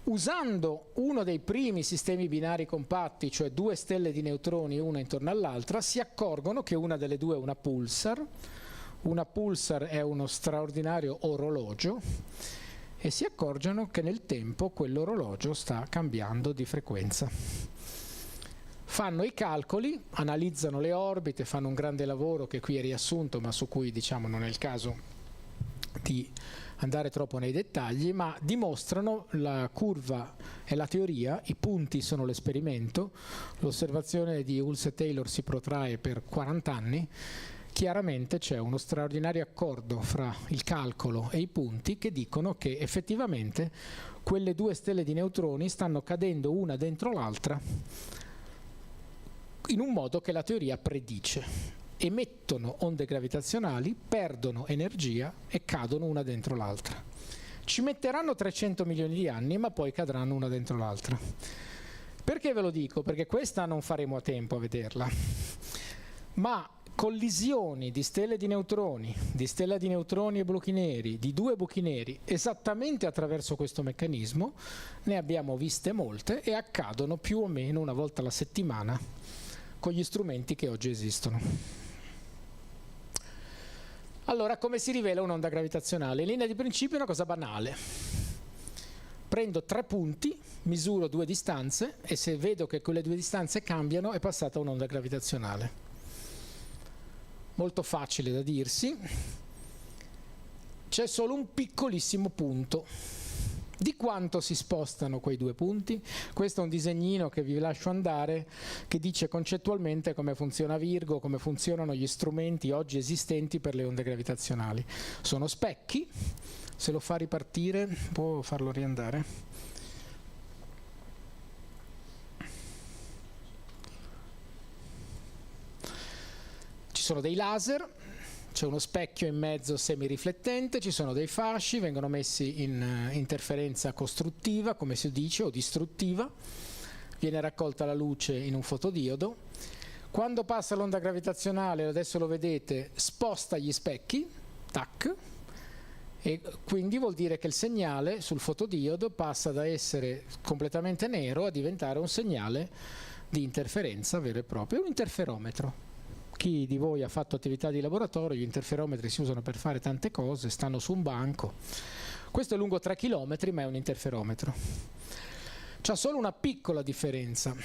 usando uno dei primi sistemi binari compatti, cioè due stelle di neutroni una intorno all'altra, si accorgono che una delle due è una pulsar. Una pulsar è uno straordinario orologio, e si accorgono che nel tempo quell'orologio sta cambiando di frequenza. Fanno i calcoli, analizzano le orbite, fanno un grande lavoro che qui è riassunto, ma su cui diciamo non è il caso di andare troppo nei dettagli, ma dimostrano la curva e la teoria, i punti sono l'esperimento, l'osservazione di Hulse e Taylor si protrae per 40 anni, chiaramente c'è uno straordinario accordo fra il calcolo e i punti che dicono che effettivamente quelle due stelle di neutroni stanno cadendo una dentro l'altra in un modo che la teoria predice. emettono onde gravitazionali, perdono energia e cadono una dentro l'altra. Ci metteranno 300 milioni di anni, ma poi cadranno una dentro l'altra. Perché ve lo dico? Perché questa non faremo a tempo a vederla. Ma collisioni di stelle di neutroni e buchi neri, di due buchi neri, esattamente attraverso questo meccanismo, ne abbiamo viste molte e accadono più o meno una volta alla settimana con gli strumenti che oggi esistono. Allora, come si rivela un'onda gravitazionale? In linea di principio è una cosa banale. Prendo 3 punti, misuro 2 distanze e se vedo che quelle 2 distanze cambiano è passata un'onda gravitazionale. Molto facile da dirsi. C'è solo un piccolissimo punto. Di quanto si spostano quei 2 punti? Questo è un disegnino che vi lascio andare, che dice concettualmente come funziona Virgo, come funzionano gli strumenti oggi esistenti per le onde gravitazionali. Sono specchi, se lo fa ripartire, può farlo riandare? Ci sono dei laser, c'è uno specchio in mezzo semiriflettente, ci sono dei fasci, vengono messi in interferenza costruttiva, come si dice, o distruttiva, viene raccolta la luce in un fotodiodo. Quando passa l'onda gravitazionale, adesso lo vedete, sposta gli specchi, tac, e quindi vuol dire che il segnale sul fotodiodo passa da essere completamente nero a diventare un segnale di interferenza vero e proprio, un interferometro. Chi di voi ha fatto attività di laboratorio, gli interferometri si usano per fare tante cose, stanno su un banco. Questo è lungo 3 km, ma è un interferometro. C'ha solo una piccola differenza,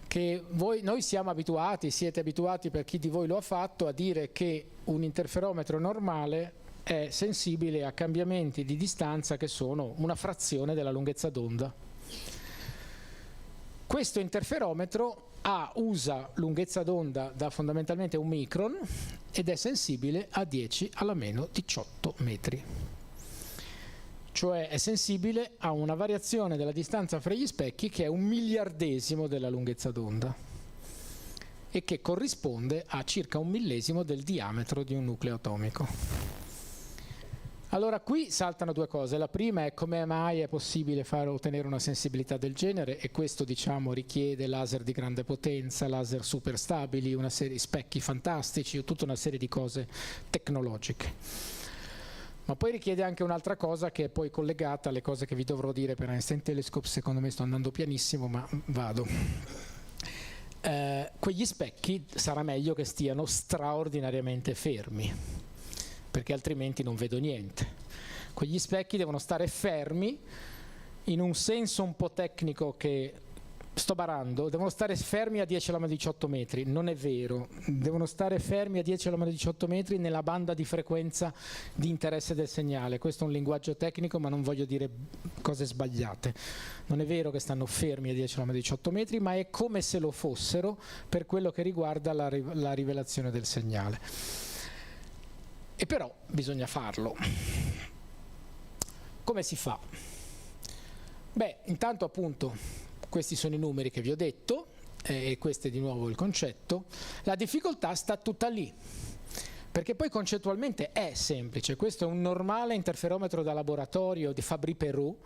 che noi siamo abituati, siete abituati per chi di voi lo ha fatto, a dire che un interferometro normale è sensibile a cambiamenti di distanza che sono una frazione della lunghezza d'onda. Questo interferometro usa lunghezza d'onda da fondamentalmente 1 micron ed è sensibile a 10 alla meno 18 metri. Cioè è sensibile a una variazione della distanza fra gli specchi che è 1 miliardesimo della lunghezza d'onda e che corrisponde a circa 1 millesimo del diametro di un nucleo atomico. Allora qui saltano 2 cose. La prima è come mai è possibile ottenere una sensibilità del genere, e questo diciamo richiede laser di grande potenza, laser super stabili, una serie di specchi fantastici, tutta una serie di cose tecnologiche. Ma poi richiede anche un'altra cosa che è poi collegata alle cose che vi dovrò dire per Einstein Telescope. Secondo me sto andando pianissimo, ma vado. Quegli specchi sarà meglio che stiano straordinariamente fermi, perché altrimenti non vedo niente. Quegli specchi devono stare fermi, in un senso un po' tecnico che sto barando, devono stare fermi a 10 alla meno 18 metri, non è vero, devono stare fermi a 10 alla meno 18 metri nella banda di frequenza di interesse del segnale. Questo è un linguaggio tecnico, ma non voglio dire cose sbagliate. Non è vero che stanno fermi a 10 alla meno 18 metri, ma è come se lo fossero per quello che riguarda la rivelazione del segnale. E però bisogna farlo. Come si fa? Beh, intanto appunto questi sono i numeri che vi ho detto, e questo è di nuovo il concetto. La difficoltà sta tutta lì, perché poi concettualmente è semplice. Questo è un normale interferometro da laboratorio di Fabry-Pérot,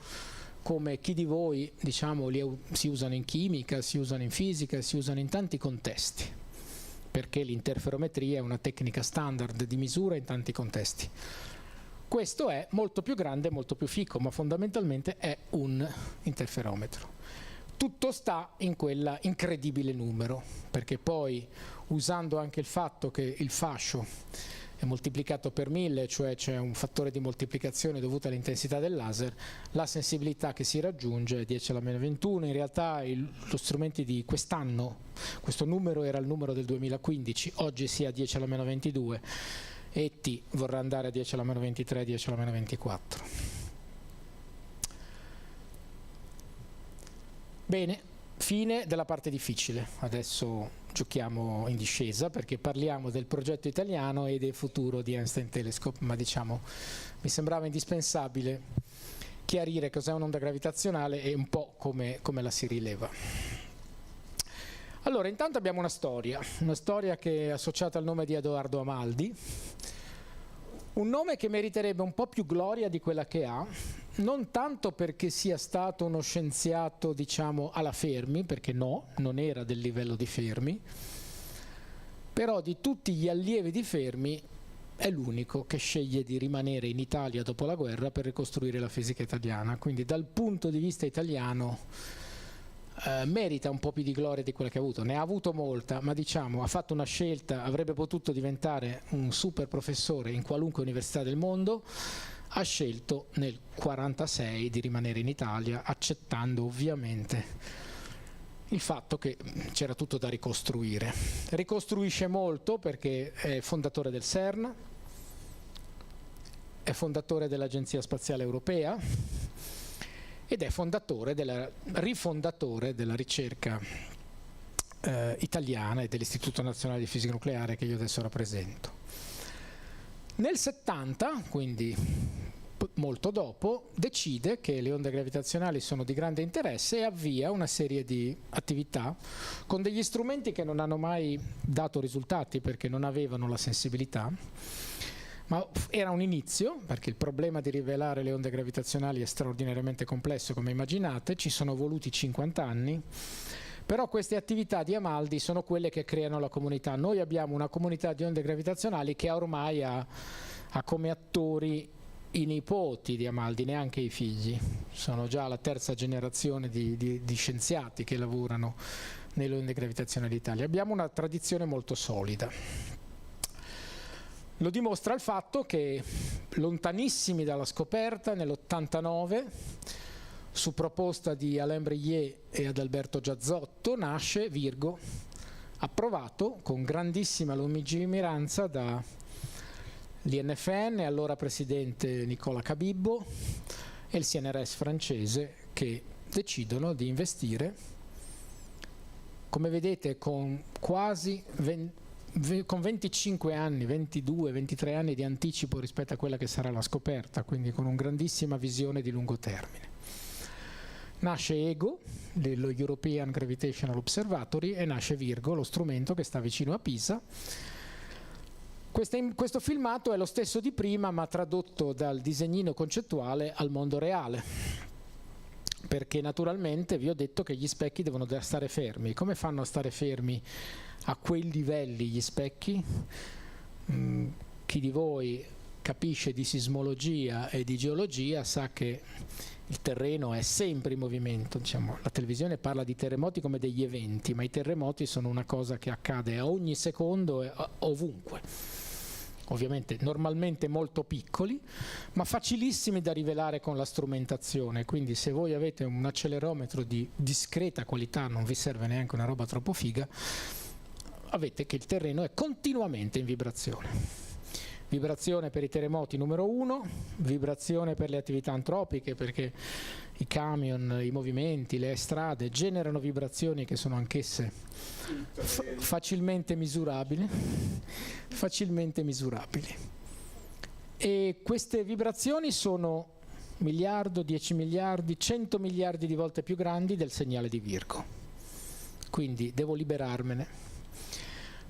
come chi di voi, diciamo, si usano in chimica, si usano in fisica, si usano in tanti contesti, perché l'interferometria è una tecnica standard di misura in tanti contesti. Questo è molto più grande, molto più fico, ma fondamentalmente è un interferometro. Tutto sta in quella incredibile numero, perché poi, usando anche il fatto che il fascio è moltiplicato per 1000, cioè c'è un fattore di moltiplicazione dovuto all'intensità del laser, la sensibilità che si raggiunge è 10 alla meno 21. In realtà lo strumento di quest'anno, questo numero era il numero del 2015, oggi sia 10 alla meno 22 e T vorrà andare a 10 alla meno 23, 10 alla meno 24. Bene, fine della parte difficile. Adesso giochiamo in discesa, perché parliamo del progetto italiano e del futuro di Einstein Telescope, ma diciamo mi sembrava indispensabile chiarire cos'è un'onda gravitazionale e un po' come la si rileva. Allora, intanto abbiamo una storia che è associata al nome di Edoardo Amaldi, un nome che meriterebbe un po' più gloria di quella che ha, non tanto perché sia stato uno scienziato, diciamo, alla Fermi, perché no, non era del livello di Fermi, però di tutti gli allievi di Fermi è l'unico che sceglie di rimanere in Italia dopo la guerra per ricostruire la fisica italiana, quindi dal punto di vista italiano merita un po' più di gloria di quella che ha avuto. Ne ha avuto molta, ma diciamo ha fatto una scelta, avrebbe potuto diventare un super professore in qualunque università del mondo, ha scelto nel 1946 di rimanere in Italia, accettando ovviamente il fatto che c'era tutto da ricostruire. Ricostruisce molto perché è fondatore del CERN, è fondatore dell'Agenzia Spaziale Europea ed è rifondatore della ricerca italiana e dell'Istituto Nazionale di Fisica Nucleare che io adesso rappresento. Nel 70, quindi molto dopo, decide che le onde gravitazionali sono di grande interesse e avvia una serie di attività con degli strumenti che non hanno mai dato risultati perché non avevano la sensibilità, ma era un inizio, perché il problema di rivelare le onde gravitazionali è straordinariamente complesso, come immaginate, ci sono voluti 50 anni, però queste attività di Amaldi sono quelle che creano la comunità. Noi abbiamo una comunità di onde gravitazionali che ormai ha come attori i nipoti di Amaldi, neanche i figli, sono già la terza generazione di scienziati che lavorano nelle onde gravitazionali d'Italia. Abbiamo una tradizione molto solida. Lo dimostra il fatto che, lontanissimi dalla scoperta, nell'89, su proposta di Alain Brillié e Adalberto Giazzotto, nasce Virgo, approvato con grandissima lungimiranza dall'INFN, allora presidente Nicola Cabibbo, e il CNRS francese, che decidono di investire, come vedete, con quasi 25 anni, 22, 23 anni di anticipo rispetto a quella che sarà la scoperta, quindi con una grandissima visione di lungo termine. Nasce EGO, lo European Gravitational Observatory, e nasce Virgo, lo strumento che sta vicino a Pisa. Questo filmato è lo stesso di prima, ma tradotto dal disegnino concettuale al mondo reale, perché naturalmente vi ho detto che gli specchi devono stare fermi. Come fanno a stare fermi a quei livelli gli specchi? Chi di voi capisce di sismologia e di geologia sa che il terreno è sempre in movimento. Diciamo, la televisione parla di terremoti come degli eventi, ma i terremoti sono una cosa che accade a ogni secondo e ovunque. Ovviamente normalmente molto piccoli, ma facilissimi da rivelare con la strumentazione. Quindi se voi avete un accelerometro di discreta qualità, non vi serve neanche una roba troppo figa, avete che il terreno è continuamente in vibrazione. Vibrazione per i terremoti numero 1, vibrazione per le attività antropiche, perché i camion, i movimenti, le strade generano vibrazioni che sono anch'esse facilmente misurabili. E queste vibrazioni sono 1 miliardo, 10 miliardi, 100 miliardi di volte più grandi del segnale di Virgo. Quindi devo liberarmene.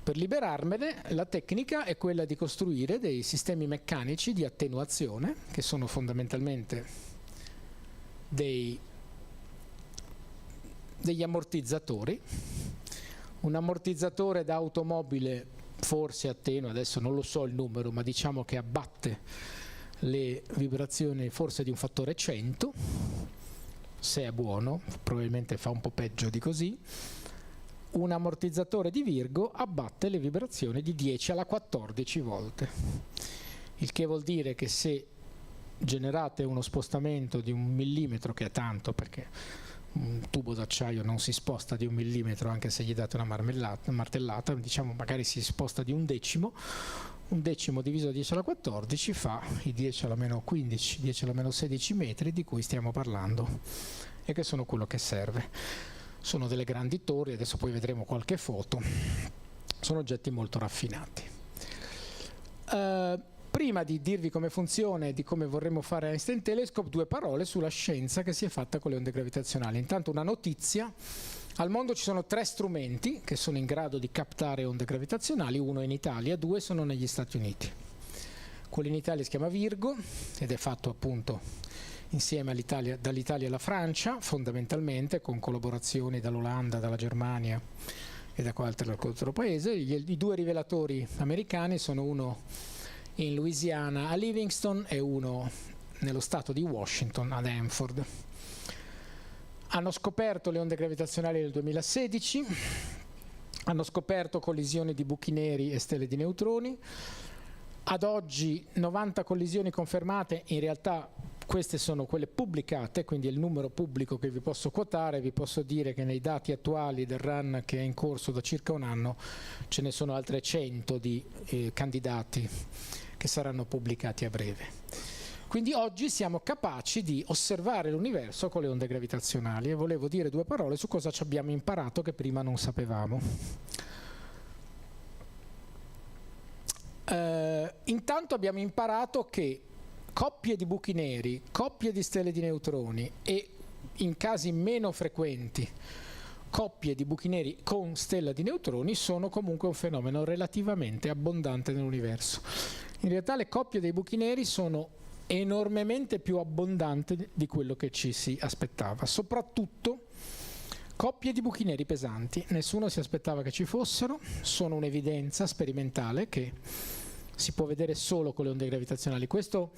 Per liberarmene, la tecnica è quella di costruire dei sistemi meccanici di attenuazione, che sono fondamentalmente degli ammortizzatori. Un ammortizzatore da automobile forse attenua, adesso non lo so il numero, ma diciamo che abbatte le vibrazioni forse di un fattore 100, se è buono, probabilmente fa un po' peggio di così. Un ammortizzatore di Virgo abbatte le vibrazioni di 10 alla 14 volte, il che vuol dire che se generate uno spostamento di 1 millimetro, che è tanto perché un tubo d'acciaio non si sposta di 1 millimetro anche se gli date una martellata, diciamo magari si sposta di 1/10, 1/10 diviso da 10 alla 14 fa i 10 alla meno 15, 10 alla meno 16 metri di cui stiamo parlando e che sono quello che serve. Sono delle grandi torri, adesso poi vedremo qualche foto, sono oggetti molto raffinati. Prima di dirvi come funziona e di come vorremmo fare Einstein Telescope, 2 parole sulla scienza che si è fatta con le onde gravitazionali. Intanto una notizia: Al mondo ci sono 3 strumenti che sono in grado di captare onde gravitazionali, 1 in Italia, 2 sono negli Stati Uniti. Quello in Italia si chiama Virgo ed è fatto appunto insieme dall'Italia alla Francia, fondamentalmente con collaborazioni dall'Olanda, dalla Germania e da qualche altro paese. I 2 rivelatori americani sono uno in Louisiana a Livingston e uno nello stato di Washington ad Hanford. Hanno scoperto le onde gravitazionali nel 2016, hanno scoperto collisioni di buchi neri e stelle di neutroni. Ad oggi 90 collisioni confermate, in realtà queste sono quelle pubblicate, quindi è il numero pubblico che vi posso quotare. Vi posso dire che nei dati attuali del run che è in corso da circa un anno ce ne sono altre 100 di candidati che saranno pubblicati a breve. Quindi oggi siamo capaci di osservare l'universo con le onde gravitazionali, e volevo dire 2 parole su cosa ci abbiamo imparato che prima non sapevamo. Intanto abbiamo imparato che coppie di buchi neri, coppie di stelle di neutroni e, in casi meno frequenti, coppie di buchi neri con stella di neutroni sono comunque un fenomeno relativamente abbondante nell'universo. In realtà le coppie dei buchi neri sono enormemente più abbondanti di quello che ci si aspettava, soprattutto coppie di buchi neri pesanti. Nessuno si aspettava che ci fossero, sono un'evidenza sperimentale che si può vedere solo con le onde gravitazionali. Questo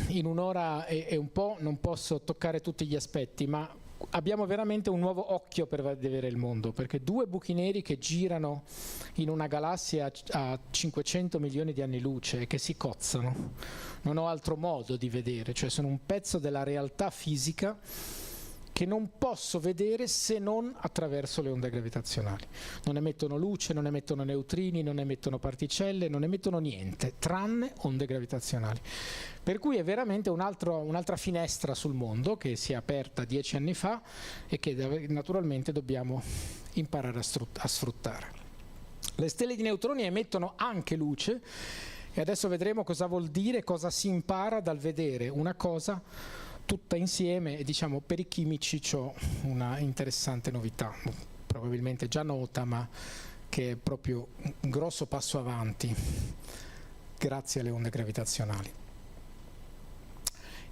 in un'ora e un po' non posso toccare tutti gli aspetti, ma abbiamo veramente un nuovo occhio per vedere il mondo, perché 2 buchi neri che girano in una galassia a 500 milioni di anni luce e che si cozzano, non ho altro modo di vedere, cioè sono un pezzo della realtà fisica che non posso vedere se non attraverso le onde gravitazionali. Non emettono luce, non emettono neutrini, non emettono particelle, non emettono niente, tranne onde gravitazionali. Per cui è veramente un'altra finestra sul mondo che si è aperta 10 anni fa e che naturalmente dobbiamo imparare a sfruttare. Le stelle di neutroni emettono anche luce e adesso vedremo cosa vuol dire, cosa si impara dal vedere una cosa tutta insieme, e diciamo per i chimici c'ho una interessante novità, probabilmente già nota, ma che è proprio un grosso passo avanti grazie alle onde gravitazionali.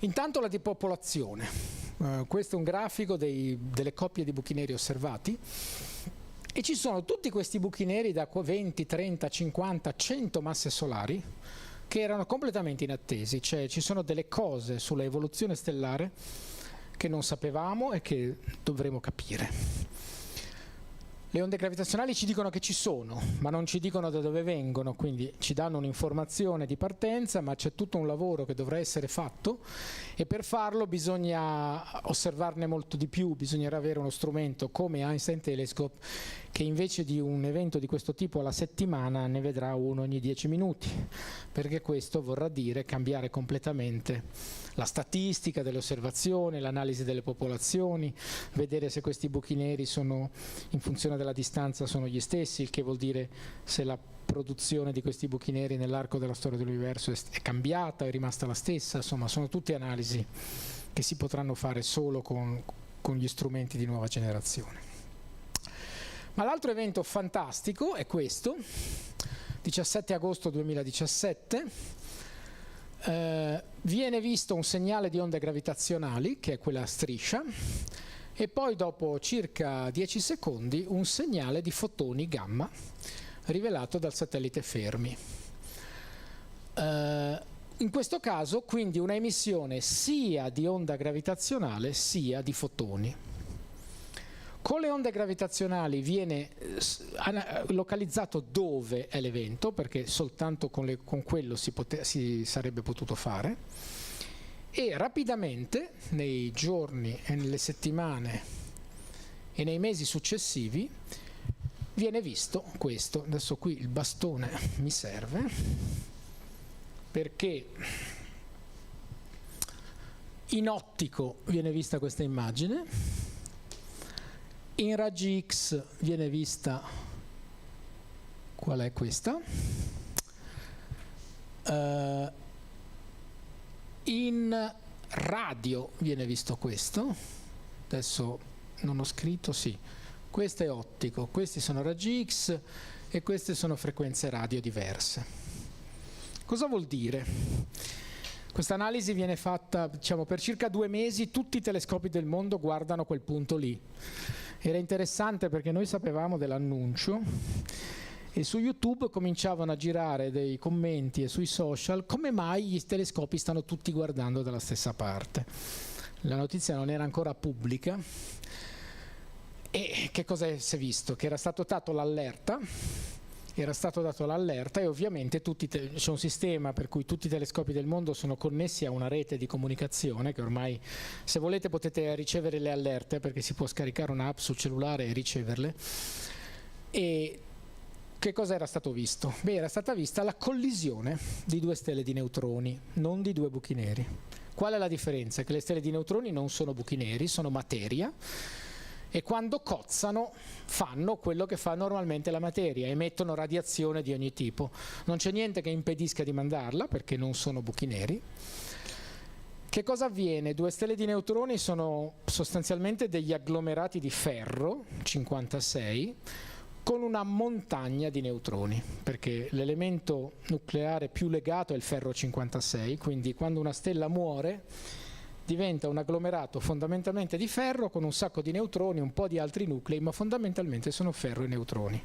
Intanto la depopolazione. Questo è un grafico delle coppie di buchi neri osservati e ci sono tutti questi buchi neri da 20, 30, 50, 100 masse solari che erano completamente inattesi, cioè ci sono delle cose sulla evoluzione stellare che non sapevamo e che dovremo capire. Le onde gravitazionali ci dicono che ci sono, ma non ci dicono da dove vengono, quindi ci danno un'informazione di partenza, ma c'è tutto un lavoro che dovrà essere fatto e per farlo bisogna osservarne molto di più, bisognerà avere uno strumento come Einstein Telescope che invece di un evento di questo tipo alla settimana ne vedrà uno ogni 10 minuti, perché questo vorrà dire cambiare completamente la statistica delle osservazioni, l'analisi delle popolazioni, vedere se questi buchi neri sono in funzione della distanza sono gli stessi, il che vuol dire se la produzione di questi buchi neri nell'arco della storia dell'universo è cambiata, è rimasta la stessa. Insomma, sono tutte analisi che si potranno fare solo con gli strumenti di nuova generazione. Ma l'altro evento fantastico è questo, 17 agosto 2017, viene visto un segnale di onde gravitazionali, che è quella striscia, e poi dopo circa 10 secondi un segnale di fotoni gamma rivelato dal satellite Fermi. In questo caso quindi una emissione sia di onda gravitazionale sia di fotoni. Con le onde gravitazionali viene localizzato dove è l'evento, perché soltanto con quello si sarebbe potuto fare, e rapidamente nei giorni e nelle settimane e nei mesi successivi viene visto questo. Adesso qui il bastone mi serve perché in ottico viene vista questa immagine, in raggi X viene vista, qual è questa? In radio viene visto questo, adesso non ho scritto, sì, questo è ottico, questi sono raggi X e queste sono frequenze radio diverse. Cosa vuol dire? Questa analisi viene fatta, diciamo, per circa 2 mesi, tutti i telescopi del mondo guardano quel punto lì. Era interessante perché noi sapevamo dell'annuncio e su YouTube cominciavano a girare dei commenti e sui social come mai i telescopi stanno tutti guardando dalla stessa parte. La notizia non era ancora pubblica e che cosa si è visto? Che era stato dato l'allerta e ovviamente c'è un sistema per cui tutti i telescopi del mondo sono connessi a una rete di comunicazione che ormai, se volete, potete ricevere le allerte perché si può scaricare un'app sul cellulare e riceverle. E che cosa era stato visto? Beh, era stata vista la collisione di 2 stelle di neutroni, non di 2 buchi neri. Qual è la differenza? Che le stelle di neutroni non sono buchi neri, sono materia, e quando cozzano fanno quello che fa normalmente la materia, emettono radiazione di ogni tipo. Non c'è niente che impedisca di mandarla perché non sono buchi neri. Che cosa avviene? 2 stelle di neutroni sono sostanzialmente degli agglomerati di ferro, 56, con una montagna di neutroni, perché l'elemento nucleare più legato è il ferro 56, quindi quando una stella muore diventa un agglomerato fondamentalmente di ferro con un sacco di neutroni, un po' di altri nuclei, ma fondamentalmente sono ferro e neutroni.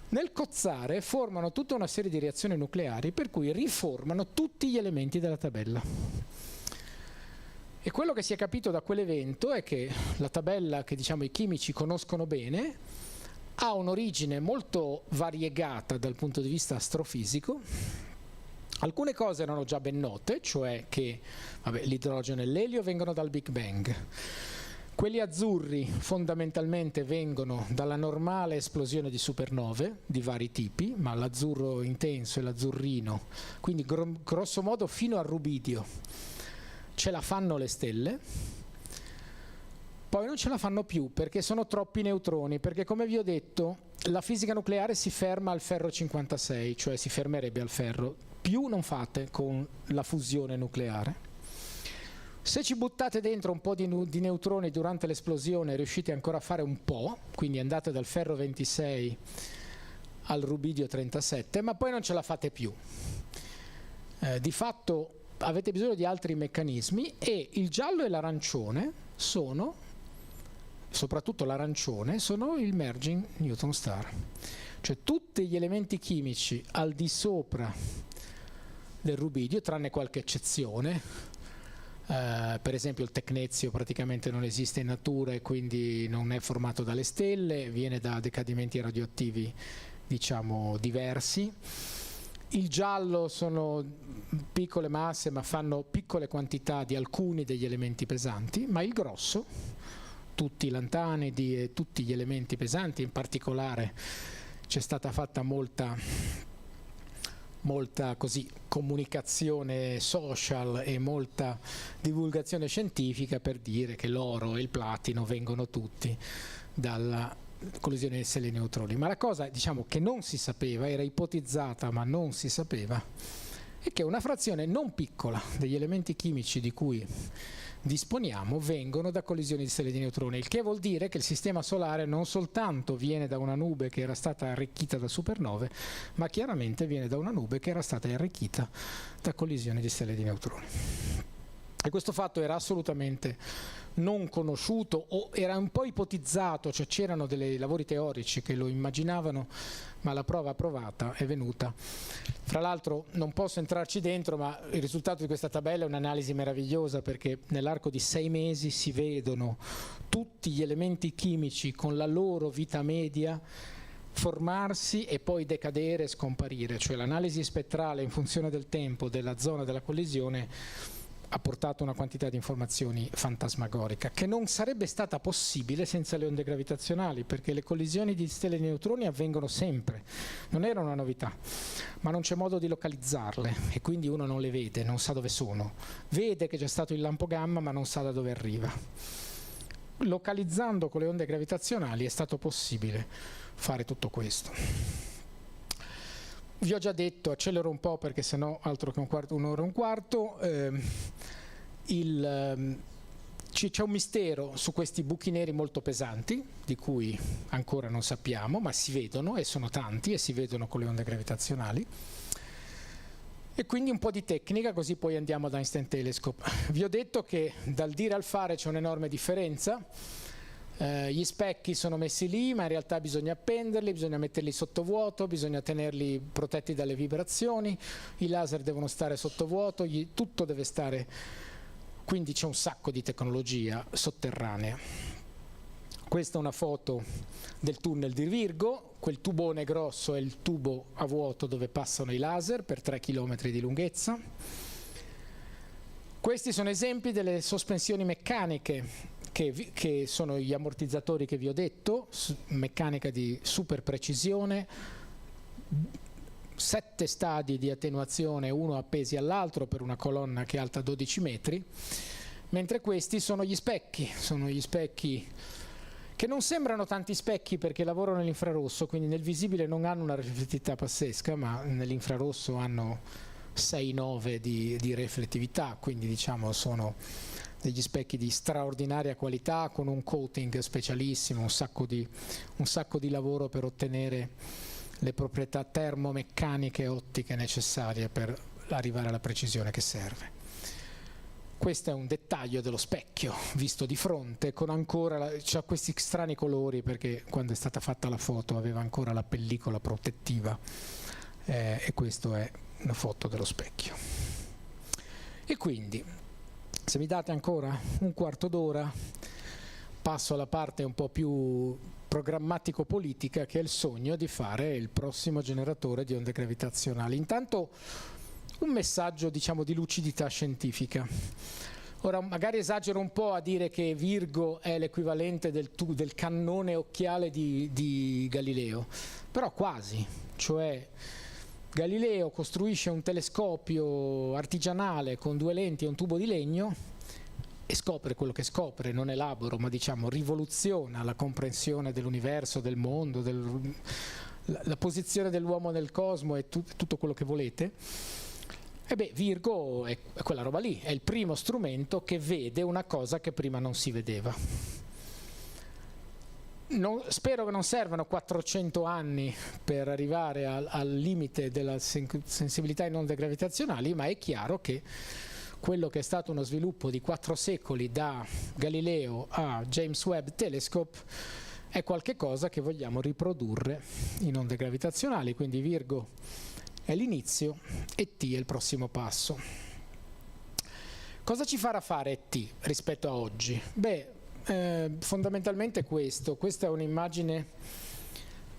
Nel cozzare formano tutta una serie di reazioni nucleari per cui riformano tutti gli elementi della tabella. E quello che si è capito da quell'evento è che la tabella che, diciamo, i chimici conoscono bene ha un'origine molto variegata dal punto di vista astrofisico. Alcune cose erano già ben note, cioè che l'idrogeno e l'elio vengono dal Big Bang. Quelli azzurri fondamentalmente vengono dalla normale esplosione di supernove di vari tipi, ma l'azzurro intenso e l'azzurrino, quindi grosso modo fino al rubidio, ce la fanno le stelle. Poi non ce la fanno più perché sono troppi neutroni, perché come vi ho detto la fisica nucleare si ferma al ferro 56, cioè si fermerebbe al ferro, più non fate con la fusione nucleare. Se ci buttate dentro un po' di neutroni durante l'esplosione riuscite ancora a fare un po', quindi andate dal ferro 26 al rubidio 37, ma poi non ce la fate più. Di fatto avete bisogno di altri meccanismi e il giallo e l'arancione sono, soprattutto l'arancione, sono il merging neutron star, cioè tutti gli elementi chimici al di sopra del rubidio, tranne qualche eccezione, per esempio il tecnezio praticamente non esiste in natura e quindi non è formato dalle stelle, viene da decadimenti radioattivi, diciamo, diversi. Il giallo sono piccole masse ma fanno piccole quantità di alcuni degli elementi pesanti, ma il grosso, tutti i lantanidi e tutti gli elementi pesanti, in particolare c'è stata fatta molta così comunicazione social e molta divulgazione scientifica per dire che l'oro e il platino vengono tutti dalla collisione di stelle e neutroni. Ma la cosa, diciamo, che non si sapeva, era ipotizzata ma non si sapeva, è che una frazione non piccola degli elementi chimici di cui disponiamo vengono da collisioni di stelle di neutroni, il che vuol dire che il sistema solare non soltanto viene da una nube che era stata arricchita da supernove, ma chiaramente viene da una nube che era stata arricchita da collisioni di stelle di neutroni. E questo fatto era assolutamente non conosciuto o era un po' ipotizzato, cioè c'erano dei lavori teorici che lo immaginavano, ma la prova provata è venuta. Fra l'altro non posso entrarci dentro, ma il risultato di questa tabella è un'analisi meravigliosa perché nell'arco di 6 mesi si vedono tutti gli elementi chimici con la loro vita media formarsi e poi decadere e scomparire, cioè l'analisi spettrale in funzione del tempo della zona della collisione ha portato una quantità di informazioni fantasmagorica che non sarebbe stata possibile senza le onde gravitazionali, perché le collisioni di stelle di neutroni avvengono sempre, non era una novità, ma non c'è modo di localizzarle e quindi uno non le vede, non sa dove sono, vede che c'è stato il lampo gamma ma non sa da dove arriva. Localizzando con le onde gravitazionali è stato possibile fare tutto questo. Vi ho già detto, accelero un po' perché sennò altro che un'ora e un quarto, c'è un mistero su questi buchi neri molto pesanti, di cui ancora non sappiamo, ma si vedono e sono tanti e si vedono con le onde gravitazionali. E quindi un po' di tecnica, così poi andiamo ad Einstein Telescope. Vi ho detto che dal dire al fare c'è un'enorme differenza. Gli specchi sono messi lì, ma in realtà bisogna appenderli, bisogna metterli sotto vuoto, bisogna tenerli protetti dalle vibrazioni, i laser devono stare sotto vuoto, tutto deve stare, quindi c'è un sacco di tecnologia sotterranea. Questa è una foto del tunnel di Virgo, quel tubone grosso è il tubo a vuoto dove passano i laser per 3 km di lunghezza. Questi sono esempi delle sospensioni meccaniche che sono gli ammortizzatori che vi ho detto, meccanica di super precisione, 7 stadi di attenuazione, uno appesi all'altro per una colonna che è alta 12 metri, mentre questi sono gli specchi che non sembrano tanti specchi perché lavorano nell'infrarosso, quindi nel visibile non hanno una riflettività pazzesca, ma nell'infrarosso hanno 6-9 di riflettività, quindi diciamo sono degli specchi di straordinaria qualità con un coating specialissimo, un sacco di lavoro per ottenere le proprietà termomeccaniche e ottiche necessarie per arrivare alla precisione che serve. Questo è un dettaglio dello specchio visto di fronte, con ancora c'ha questi strani colori perché quando è stata fatta la foto aveva ancora la pellicola protettiva, e questa è una foto dello specchio. E quindi, se mi date ancora un quarto d'ora, passo alla parte un po' più programmatico-politica, che è il sogno di fare il prossimo generatore di onde gravitazionali. Intanto un messaggio, diciamo, di lucidità scientifica. Ora, magari esagero un po' a dire che Virgo è l'equivalente del cannone occhiale di Galileo, però quasi, cioè Galileo costruisce un telescopio artigianale con 2 lenti e un tubo di legno e scopre quello che scopre, non elaboro, ma diciamo rivoluziona la comprensione dell'universo, del mondo, la posizione dell'uomo nel cosmo e tutto quello che volete. E beh, Virgo è quella roba lì, è il primo strumento che vede una cosa che prima non si vedeva. Spero che non servano 400 anni per arrivare al limite della sensibilità in onde gravitazionali, ma è chiaro che quello che è stato uno sviluppo di 4 secoli da Galileo a James Webb Telescope è qualche cosa che vogliamo riprodurre in onde gravitazionali, quindi Virgo è l'inizio e T è il prossimo passo. Cosa ci farà fare T rispetto a oggi? Beh, fondamentalmente questa è un'immagine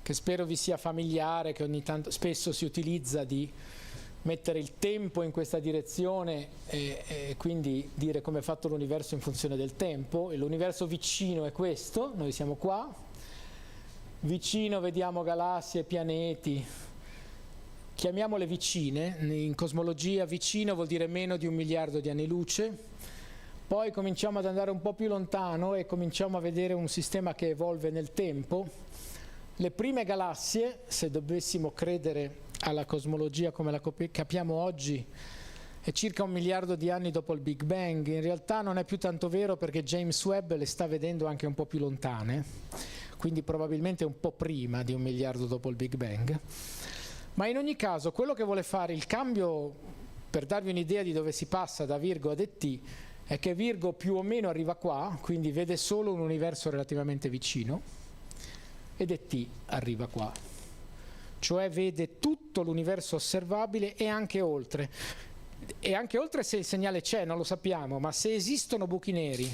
che spero vi sia familiare, che ogni tanto spesso si utilizza di mettere il tempo in questa direzione e quindi dire come è fatto l'universo in funzione del tempo. E l'universo vicino è questo, noi siamo qua, vicino vediamo galassie, pianeti, chiamiamole vicine, in cosmologia vicino vuol dire meno di 1 miliardo di anni luce. Poi cominciamo ad andare un po' più lontano e cominciamo a vedere un sistema che evolve nel tempo. Le prime galassie, se dovessimo credere alla cosmologia come la capiamo oggi, è circa 1 miliardo di anni dopo il Big Bang. In realtà non è più tanto vero perché James Webb le sta vedendo anche un po' più lontane, quindi probabilmente un po' prima di 1 miliardo dopo il Big Bang. Ma in ogni caso quello che vuole fare il cambio, per darvi un'idea di dove si passa da Virgo ad ET, è che Virgo più o meno arriva qua, quindi vede solo un universo relativamente vicino, ed ET arriva qua, cioè vede tutto l'universo osservabile e anche oltre se il segnale c'è, non lo sappiamo, ma se esistono buchi neri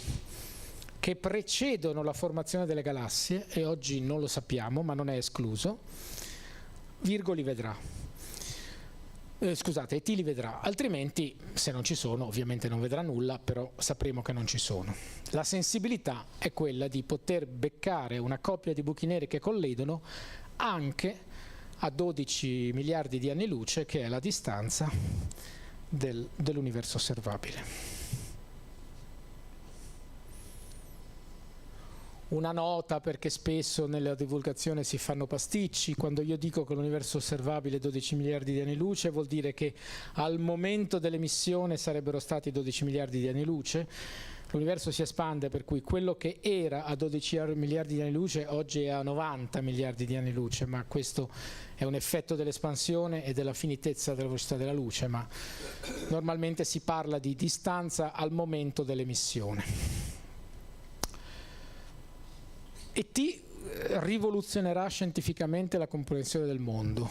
che precedono la formazione delle galassie, e oggi non lo sappiamo, ma non è escluso, Virgo li vedrà. ET li vedrà, altrimenti se non ci sono ovviamente non vedrà nulla, però sapremo che non ci sono. La sensibilità è quella di poter beccare una coppia di buchi neri che collidono anche a 12 miliardi di anni luce, che è la distanza dell'universo osservabile. Una nota, perché spesso nella divulgazione si fanno pasticci: quando io dico che l'universo osservabile è 12 miliardi di anni luce, vuol dire che al momento dell'emissione sarebbero stati 12 miliardi di anni luce. l'universo si espande, per cui quello che era a 12 miliardi di anni luce oggi è a 90 miliardi di anni luce, ma questo è un effetto dell'espansione e della finitezza della velocità della luce, ma normalmente si parla di distanza al momento dell'emissione. ET rivoluzionerà scientificamente la comprensione del mondo,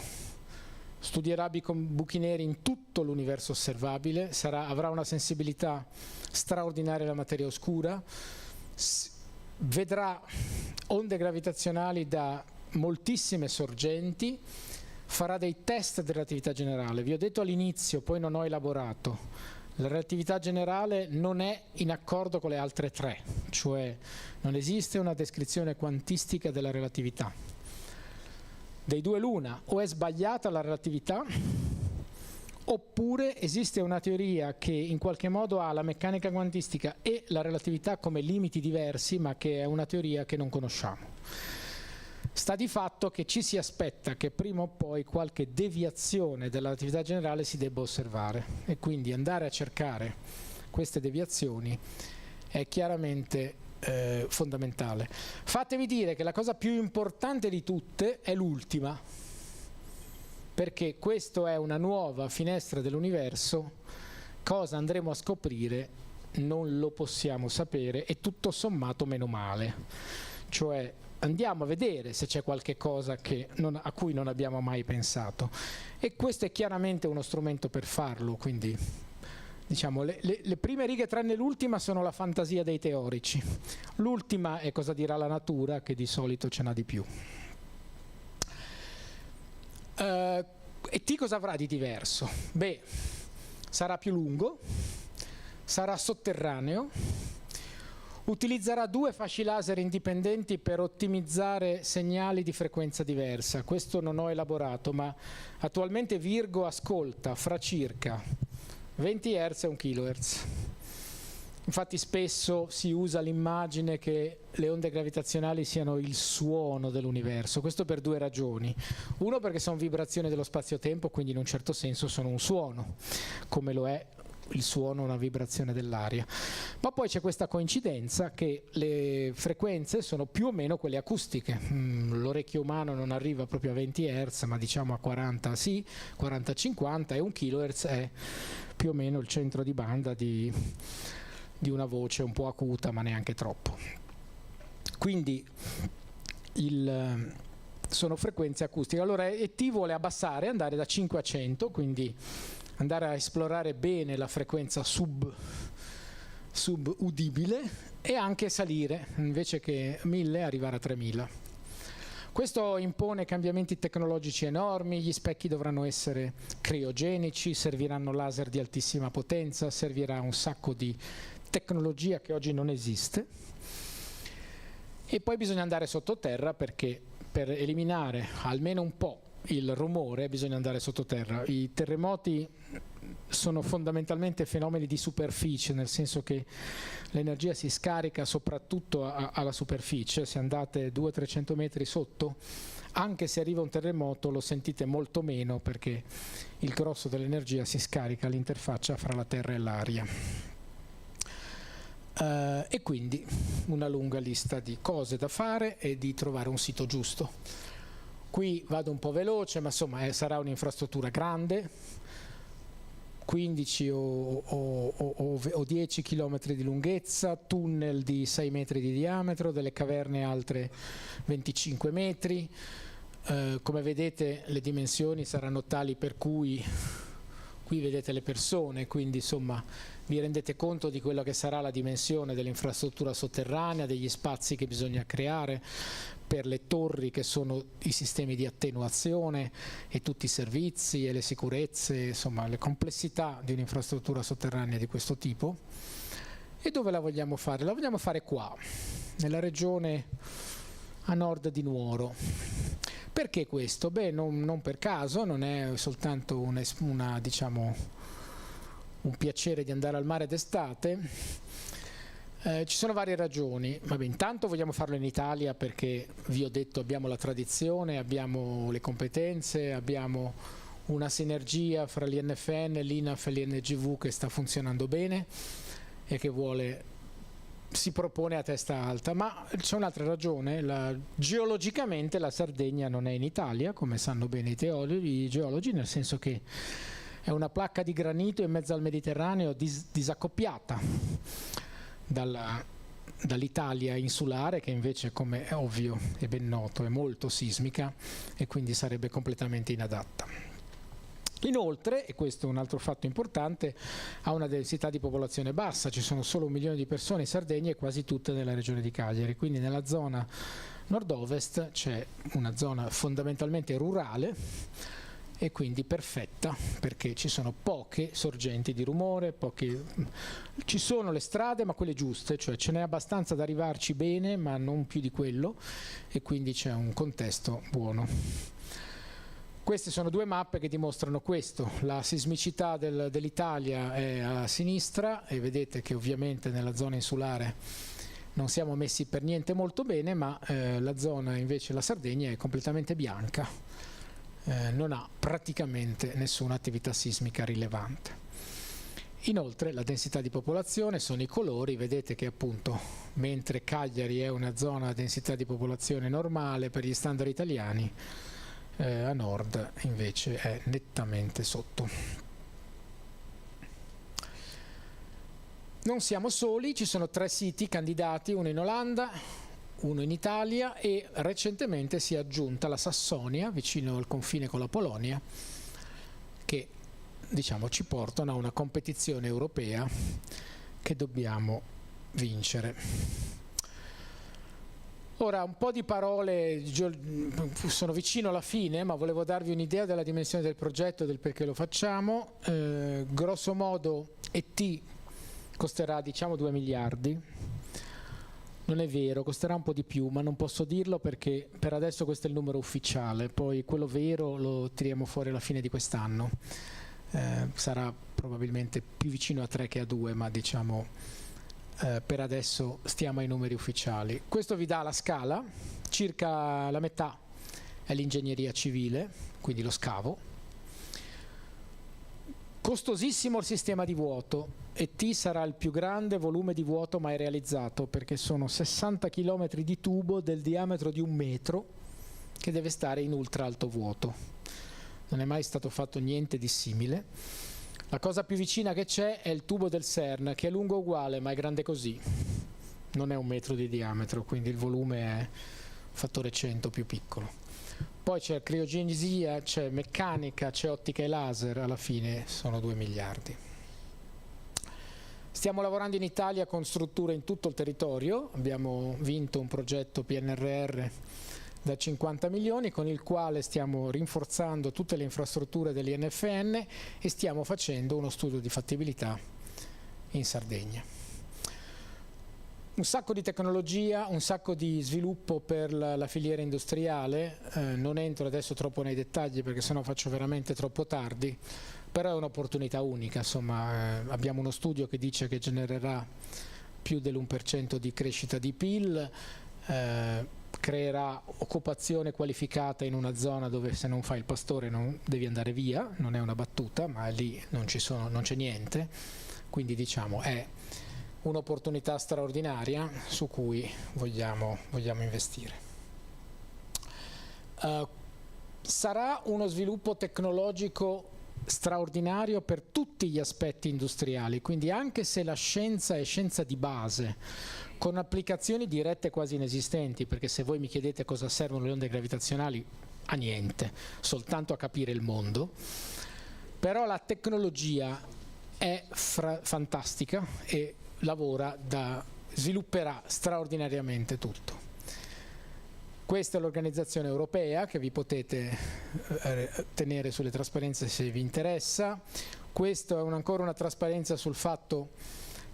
studierà buchi neri in tutto l'universo osservabile, avrà una sensibilità straordinaria alla materia oscura, vedrà onde gravitazionali da moltissime sorgenti, farà dei test di relatività generale. Vi ho detto all'inizio, poi non ho elaborato, la relatività generale non è in accordo con le altre tre, cioè non esiste una descrizione quantistica della relatività. Dei due l'una, o è sbagliata la relatività, oppure esiste una teoria che in qualche modo ha la meccanica quantistica e la relatività come limiti diversi, ma che è una teoria che non conosciamo. Sta di fatto che ci si aspetta che prima o poi qualche deviazione della relatività generale si debba osservare, e quindi andare a cercare queste deviazioni è chiaramente fondamentale. Fatevi dire che la cosa più importante di tutte è l'ultima, perché questa è una nuova finestra dell'universo. Cosa andremo a scoprire non lo possiamo sapere, e tutto sommato meno male. Cioè andiamo a vedere se c'è qualche cosa a cui non abbiamo mai pensato, e questo è chiaramente uno strumento per farlo. Quindi diciamo le prime righe, tranne l'ultima, sono la fantasia dei teorici. L'ultima è cosa dirà la natura, che di solito ce n'ha di più. ET cosa avrà di diverso? Beh, sarà più lungo, sarà sotterraneo, utilizzerà 2 fasci laser indipendenti per ottimizzare segnali di frequenza diversa. Questo non ho elaborato, ma attualmente Virgo ascolta fra circa 20 Hz e 1 kHz. Infatti spesso si usa l'immagine che le onde gravitazionali siano il suono dell'universo. Questo per 2 ragioni. Uno, perché sono vibrazioni dello spazio-tempo, quindi in un certo senso sono un suono, come lo è il suono una vibrazione dell'aria. Ma poi c'è questa coincidenza che le frequenze sono più o meno quelle acustiche. L'orecchio umano non arriva proprio a 20 Hz, ma diciamo a 40 sì, 40-50, e 1 kHz è più o meno il centro di banda di una voce un po' acuta, ma neanche troppo. Quindi sono frequenze acustiche. Allora ET vuole abbassare, andare da 5 a 100, quindi andare a esplorare bene la frequenza subudibile, e anche salire, invece che 1000 arrivare a 3000. Questo impone cambiamenti tecnologici enormi. Gli specchi dovranno essere criogenici, serviranno laser di altissima potenza, servirà un sacco di tecnologia che oggi non esiste, e poi bisogna andare sottoterra, perché per eliminare almeno un po' il rumore bisogna andare sottoterra. I terremoti sono fondamentalmente fenomeni di superficie, nel senso che l'energia si scarica soprattutto alla superficie. Se andate 200-300 metri sotto, anche se arriva un terremoto lo sentite molto meno, perché il grosso dell'energia si scarica all'interfaccia fra la terra e l'aria. E quindi una lunga lista di cose da fare e di trovare un sito giusto. Qui vado un po' veloce, ma insomma sarà un'infrastruttura grande, 15 o 10 km di lunghezza, tunnel di 6 metri di diametro, delle caverne altre 25 metri. Come vedete le dimensioni saranno tali per cui qui vedete le persone, quindi insomma vi rendete conto di quello che sarà la dimensione dell'infrastruttura sotterranea, degli spazi che bisogna creare per le torri, che sono i sistemi di attenuazione e tutti i servizi e le sicurezze, insomma le complessità di un'infrastruttura sotterranea di questo tipo. E dove la vogliamo fare? La vogliamo fare qua, nella regione a nord di Nuoro. Perché questo? Beh, non per caso, non è soltanto diciamo, un piacere di andare al mare d'estate. Ci sono varie ragioni. Vabbè, intanto vogliamo farlo in Italia perché, vi ho detto, abbiamo la tradizione, abbiamo le competenze, abbiamo una sinergia fra l'INFN, l'INAF e l'INGV che sta funzionando bene e che vuole si propone a testa alta, ma c'è un'altra ragione. Geologicamente la Sardegna non è in Italia, come sanno bene i geologi, nel senso che è una placca di granito in mezzo al Mediterraneo disaccoppiata dall'Italia insulare, che invece, come è ovvio e ben noto, è molto sismica e quindi sarebbe completamente inadatta. Inoltre, e questo è un altro fatto importante, ha una densità di popolazione bassa, ci sono solo 1 milione di persone in Sardegna e quasi tutte nella regione di Cagliari, quindi nella zona nord-ovest c'è una zona fondamentalmente rurale e quindi perfetta, perché ci sono poche sorgenti di rumore, ci sono le strade ma quelle giuste, cioè ce n'è abbastanza da arrivarci bene ma non più di quello, e quindi c'è un contesto buono. Queste sono 2 mappe che dimostrano questo. La sismicità dell'Italia è a sinistra e vedete che ovviamente nella zona insulare non siamo messi per niente molto bene, ma la zona invece, la Sardegna, è completamente bianca, non ha praticamente nessuna attività sismica rilevante. Inoltre la densità di popolazione, sono i colori, vedete che appunto mentre Cagliari è una zona a densità di popolazione normale per gli standard italiani, a nord invece è nettamente sotto. Non siamo soli, ci sono 3 siti candidati, uno in Olanda, uno in Italia, e recentemente si è aggiunta la Sassonia, vicino al confine con la Polonia, che diciamo ci portano a una competizione europea che dobbiamo vincere. Ora, un po' di parole, sono vicino alla fine, ma volevo darvi un'idea della dimensione del progetto e del perché lo facciamo. Grosso modo ET costerà, diciamo, 2 miliardi. Non è vero, costerà un po' di più, ma non posso dirlo perché per adesso questo è il numero ufficiale, poi quello vero lo tiriamo fuori alla fine di quest'anno. Sarà probabilmente più vicino a 3 che a 2, ma diciamo per adesso stiamo ai numeri ufficiali. Questo vi dà la scala, circa la metà è l'ingegneria civile, quindi lo scavo. Costosissimo il sistema di vuoto, ET sarà il più grande volume di vuoto mai realizzato, perché sono 60 km di tubo del diametro di 1 metro che deve stare in ultra alto vuoto. Non è mai stato fatto niente di simile. La cosa più vicina che c'è è il tubo del CERN, che è lungo uguale ma è grande così, non è 1 metro di diametro, quindi il volume è fattore 100 più piccolo. Poi c'è criogenesia, c'è meccanica, c'è ottica e laser, alla fine sono 2 miliardi. Stiamo lavorando in Italia con strutture in tutto il territorio, abbiamo vinto un progetto PNRR da 50 milioni con il quale stiamo rinforzando tutte le infrastrutture dell'INFN e stiamo facendo uno studio di fattibilità in Sardegna. Un sacco di tecnologia, un sacco di sviluppo per la filiera industriale, non entro adesso troppo nei dettagli perché sennò faccio veramente troppo tardi, però è un'opportunità unica, insomma, abbiamo uno studio che dice che genererà più dell'1% di crescita di PIL, creerà occupazione qualificata in una zona dove se non fai il pastore non devi andare via, non è una battuta, ma lì non c'è niente, quindi diciamo è un'opportunità straordinaria su cui vogliamo investire. Sarà uno sviluppo tecnologico straordinario per tutti gli aspetti industriali, quindi anche se la scienza è scienza di base, con applicazioni dirette quasi inesistenti, perché se voi mi chiedete cosa servono le onde gravitazionali, a niente, soltanto a capire il mondo, però la tecnologia è fantastica e svilupperà straordinariamente tutto. Questa è l'organizzazione europea che vi potete tenere sulle trasparenze se vi interessa. Questo è ancora una trasparenza sul fatto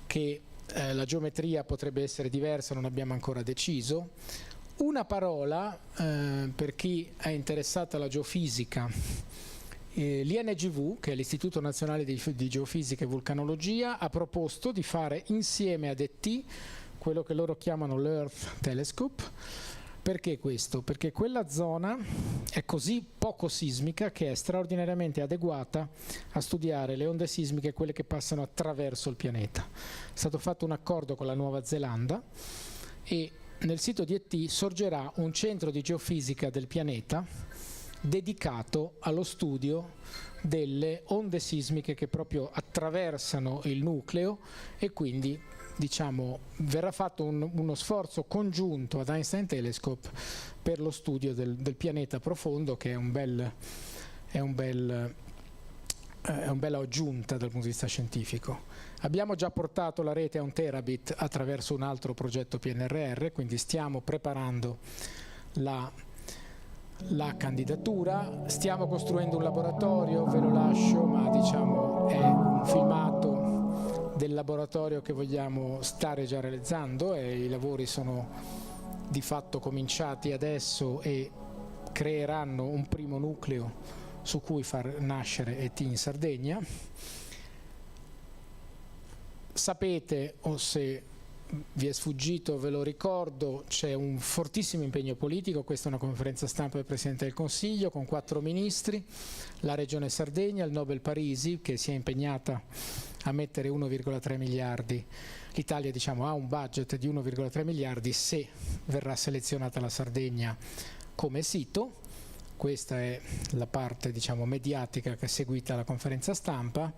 che la geometria potrebbe essere diversa, non abbiamo ancora deciso. Una parola per chi è interessato alla geofisica. L'INGV, che è l'Istituto Nazionale di Geofisica e Vulcanologia, ha proposto di fare insieme ad ET quello che loro chiamano l'Earth Telescope, Perché questo? Perché quella zona è così poco sismica che è straordinariamente adeguata a studiare le onde sismiche, quelle che passano attraverso il pianeta. È stato fatto un accordo con la Nuova Zelanda e nel sito di ET sorgerà un centro di geofisica del pianeta dedicato allo studio delle onde sismiche che proprio attraversano il nucleo, e quindi verrà fatto uno sforzo congiunto ad Einstein Telescope per lo studio del pianeta profondo, che è una bella aggiunta dal punto di vista scientifico. Abbiamo già portato la rete a 1 terabit attraverso un altro progetto PNRR, quindi stiamo preparando la candidatura, stiamo costruendo un laboratorio, ve lo lascio, ma è un filmato del laboratorio che vogliamo stare già realizzando, e i lavori sono di fatto cominciati adesso e creeranno un primo nucleo su cui far nascere ET in Sardegna. Sapete, o se vi è sfuggito ve lo ricordo, c'è un fortissimo impegno politico. Questa è una conferenza stampa del Presidente del Consiglio con 4 ministri, la Regione Sardegna, il Nobel Parisi, che si è impegnata a mettere 1,3 miliardi. L'Italia ha un budget di 1,3 miliardi se verrà selezionata la Sardegna come sito. Questa è la parte mediatica che è seguita alla conferenza stampa.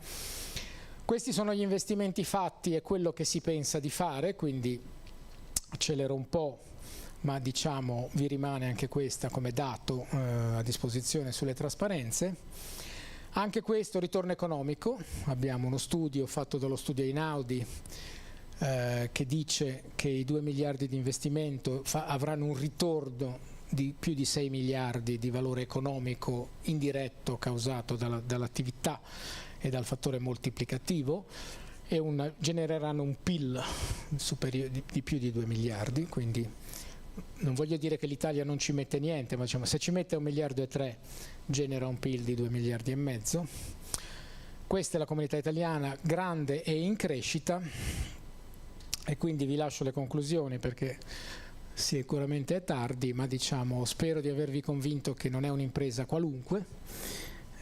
Questi sono gli investimenti fatti e quello che si pensa di fare, quindi accelero un po', ma vi rimane anche questa come dato a disposizione sulle trasparenze. Anche questo ritorno economico, abbiamo uno studio fatto dallo studio Einaudi che dice che i 2 miliardi di investimento avranno un ritorno di più di 6 miliardi di valore economico indiretto causato dall'attività e dal fattore moltiplicativo, e genereranno un PIL di più di 2 miliardi, quindi non voglio dire che l'Italia non ci mette niente, ma se ci mette 1,3 miliardi genera un PIL di 2 miliardi e mezzo. Questa è la comunità italiana, grande e in crescita, e quindi vi lascio le conclusioni perché sicuramente è tardi, ma spero di avervi convinto che non è un'impresa qualunque.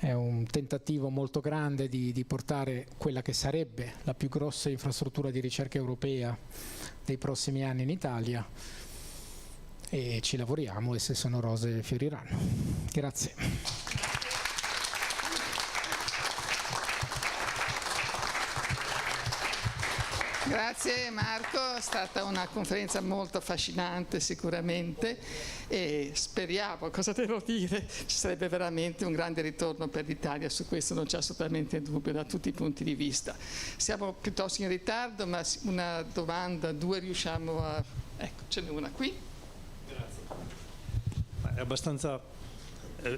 È un tentativo molto grande di portare quella che sarebbe la più grossa infrastruttura di ricerca europea dei prossimi anni in Italia, e ci lavoriamo, e se sono rose fioriranno. Grazie. Grazie Marco, è stata una conferenza molto affascinante sicuramente, e speriamo, cosa devo dire, ci sarebbe veramente un grande ritorno per l'Italia, su questo non c'è assolutamente dubbio da tutti i punti di vista. Siamo piuttosto in ritardo, ma una domanda, 2 riusciamo a... Ecco, ce n'è una qui. Grazie. È abbastanza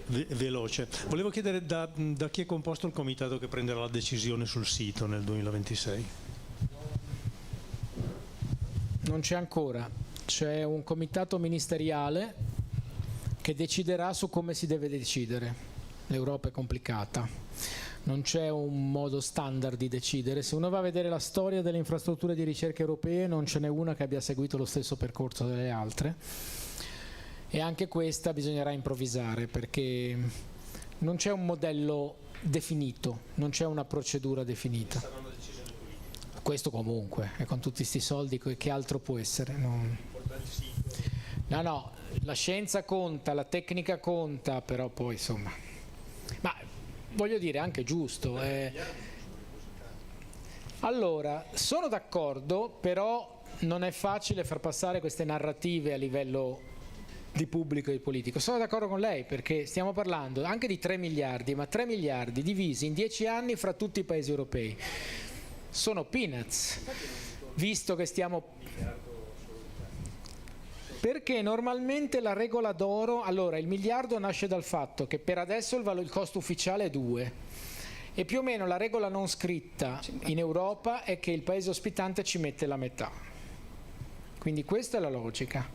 veloce. Volevo chiedere da chi è composto il comitato che prenderà la decisione sul sito nel 2026? Non c'è ancora, c'è un comitato ministeriale che deciderà su come si deve decidere. L'Europa è complicata, non c'è un modo standard di decidere. Se uno va a vedere la storia delle infrastrutture di ricerca europee, non ce n'è una che abbia seguito lo stesso percorso delle altre, e anche questa bisognerà improvvisare, perché non c'è un modello definito, non c'è una procedura definita. Questo comunque, e con tutti questi soldi che altro può essere? No, la scienza conta, la tecnica conta, però poi insomma, ma voglio dire anche giusto. Allora, sono d'accordo, però non è facile far passare queste narrative a livello di pubblico e di politico. Sono d'accordo con lei, perché stiamo parlando anche di 3 miliardi, ma 3 miliardi divisi in 10 anni fra tutti i paesi europei. Sono peanuts, visto che stiamo... Perché normalmente la regola d'oro, allora il miliardo nasce dal fatto che per adesso il costo ufficiale è 2, e più o meno la regola non scritta in Europa è che il paese ospitante ci mette la metà. Quindi questa è la logica.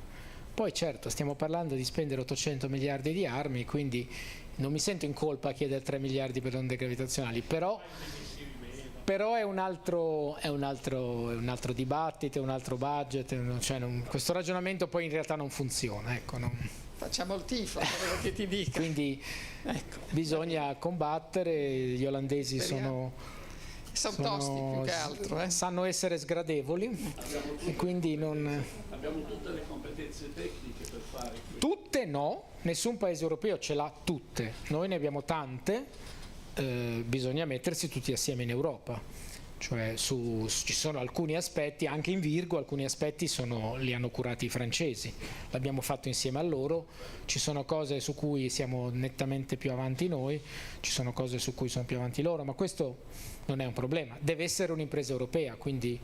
Poi certo stiamo parlando di spendere 800 miliardi di armi, quindi non mi sento in colpa a chiedere 3 miliardi per onde gravitazionali, però... Però è un altro dibattito, è un altro budget, cioè questo ragionamento poi in realtà non funziona, ecco, Facciamo il tifo, quello che ti dico. Quindi ecco, bisogna combattere, gli olandesi sono tosti più che altro. Sanno essere sgradevoli e quindi non... Abbiamo tutte le competenze tecniche per fare questo. Tutte no, nessun paese europeo ce l'ha tutte, noi ne abbiamo tante. Bisogna mettersi tutti assieme in Europa, cioè ci sono alcuni aspetti, anche in Virgo alcuni aspetti li hanno curati i francesi, l'abbiamo fatto insieme a loro, ci sono cose su cui siamo nettamente più avanti noi, ci sono cose su cui sono più avanti loro, ma questo non è un problema, deve essere un'impresa europea, quindi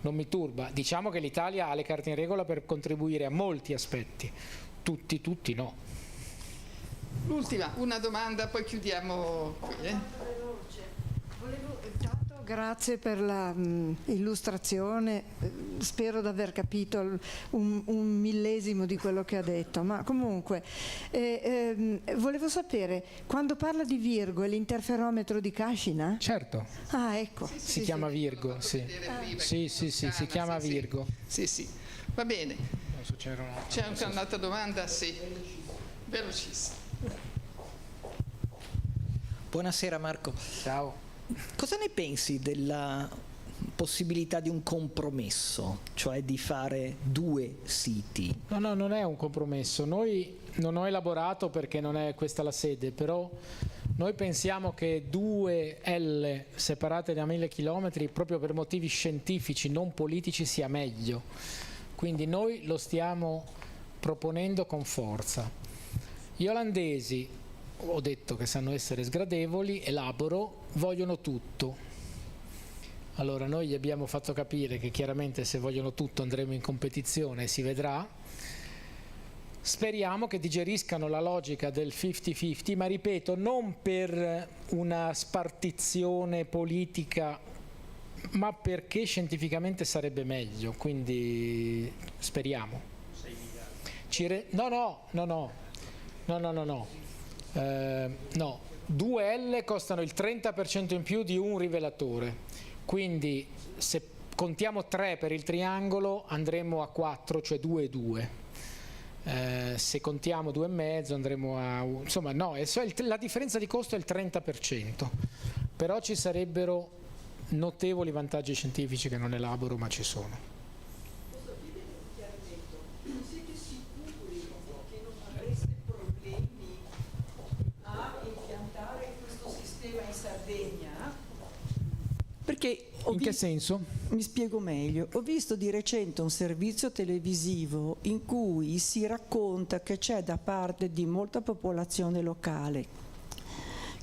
non mi turba. Diciamo che l'Italia ha le carte in regola per contribuire a molti aspetti, tutti no. L'ultima, una domanda, poi chiudiamo qui. Grazie per l'illustrazione, spero di aver capito un millesimo di quello che ha detto, ma comunque volevo sapere, quando parla di Virgo è l'interferometro di Cascina? Certo. Ah, ecco. Si chiama Virgo, sì. Sì, si chiama Virgo. Sì, va bene. C'è anche un'altra domanda? Sì, velocissima. Buonasera Marco. Ciao. Cosa ne pensi della possibilità di un compromesso, cioè di fare 2 siti? No, non è un compromesso. Noi non ho elaborato perché non è questa la sede, però noi pensiamo che 2 L separate da 1000 chilometri proprio per motivi scientifici, non politici, sia meglio. Quindi noi lo stiamo proponendo con forza. Gli olandesi, ho detto che sanno essere sgradevoli, elaboro, vogliono tutto. Allora noi gli abbiamo fatto capire che chiaramente se vogliono tutto andremo in competizione e si vedrà. Speriamo che digeriscano la logica del 50-50, ma ripeto, non per una spartizione politica, ma perché scientificamente sarebbe meglio, quindi speriamo. 6 miliardi. No, 2 L costano il 30% in più di un rivelatore, quindi se contiamo 3 per il triangolo andremo a 4, cioè 2 e 2. Se contiamo 2,5 andremo a... insomma no, la differenza di costo è il 30%, però ci sarebbero notevoli vantaggi scientifici che non elaboro, ma ci sono. Siete sicuri che non avreste problemi a impiantare questo sistema in Sardegna? Perché in che senso? Mi spiego meglio. Ho visto di recente un servizio televisivo in cui si racconta che c'è da parte di molta popolazione locale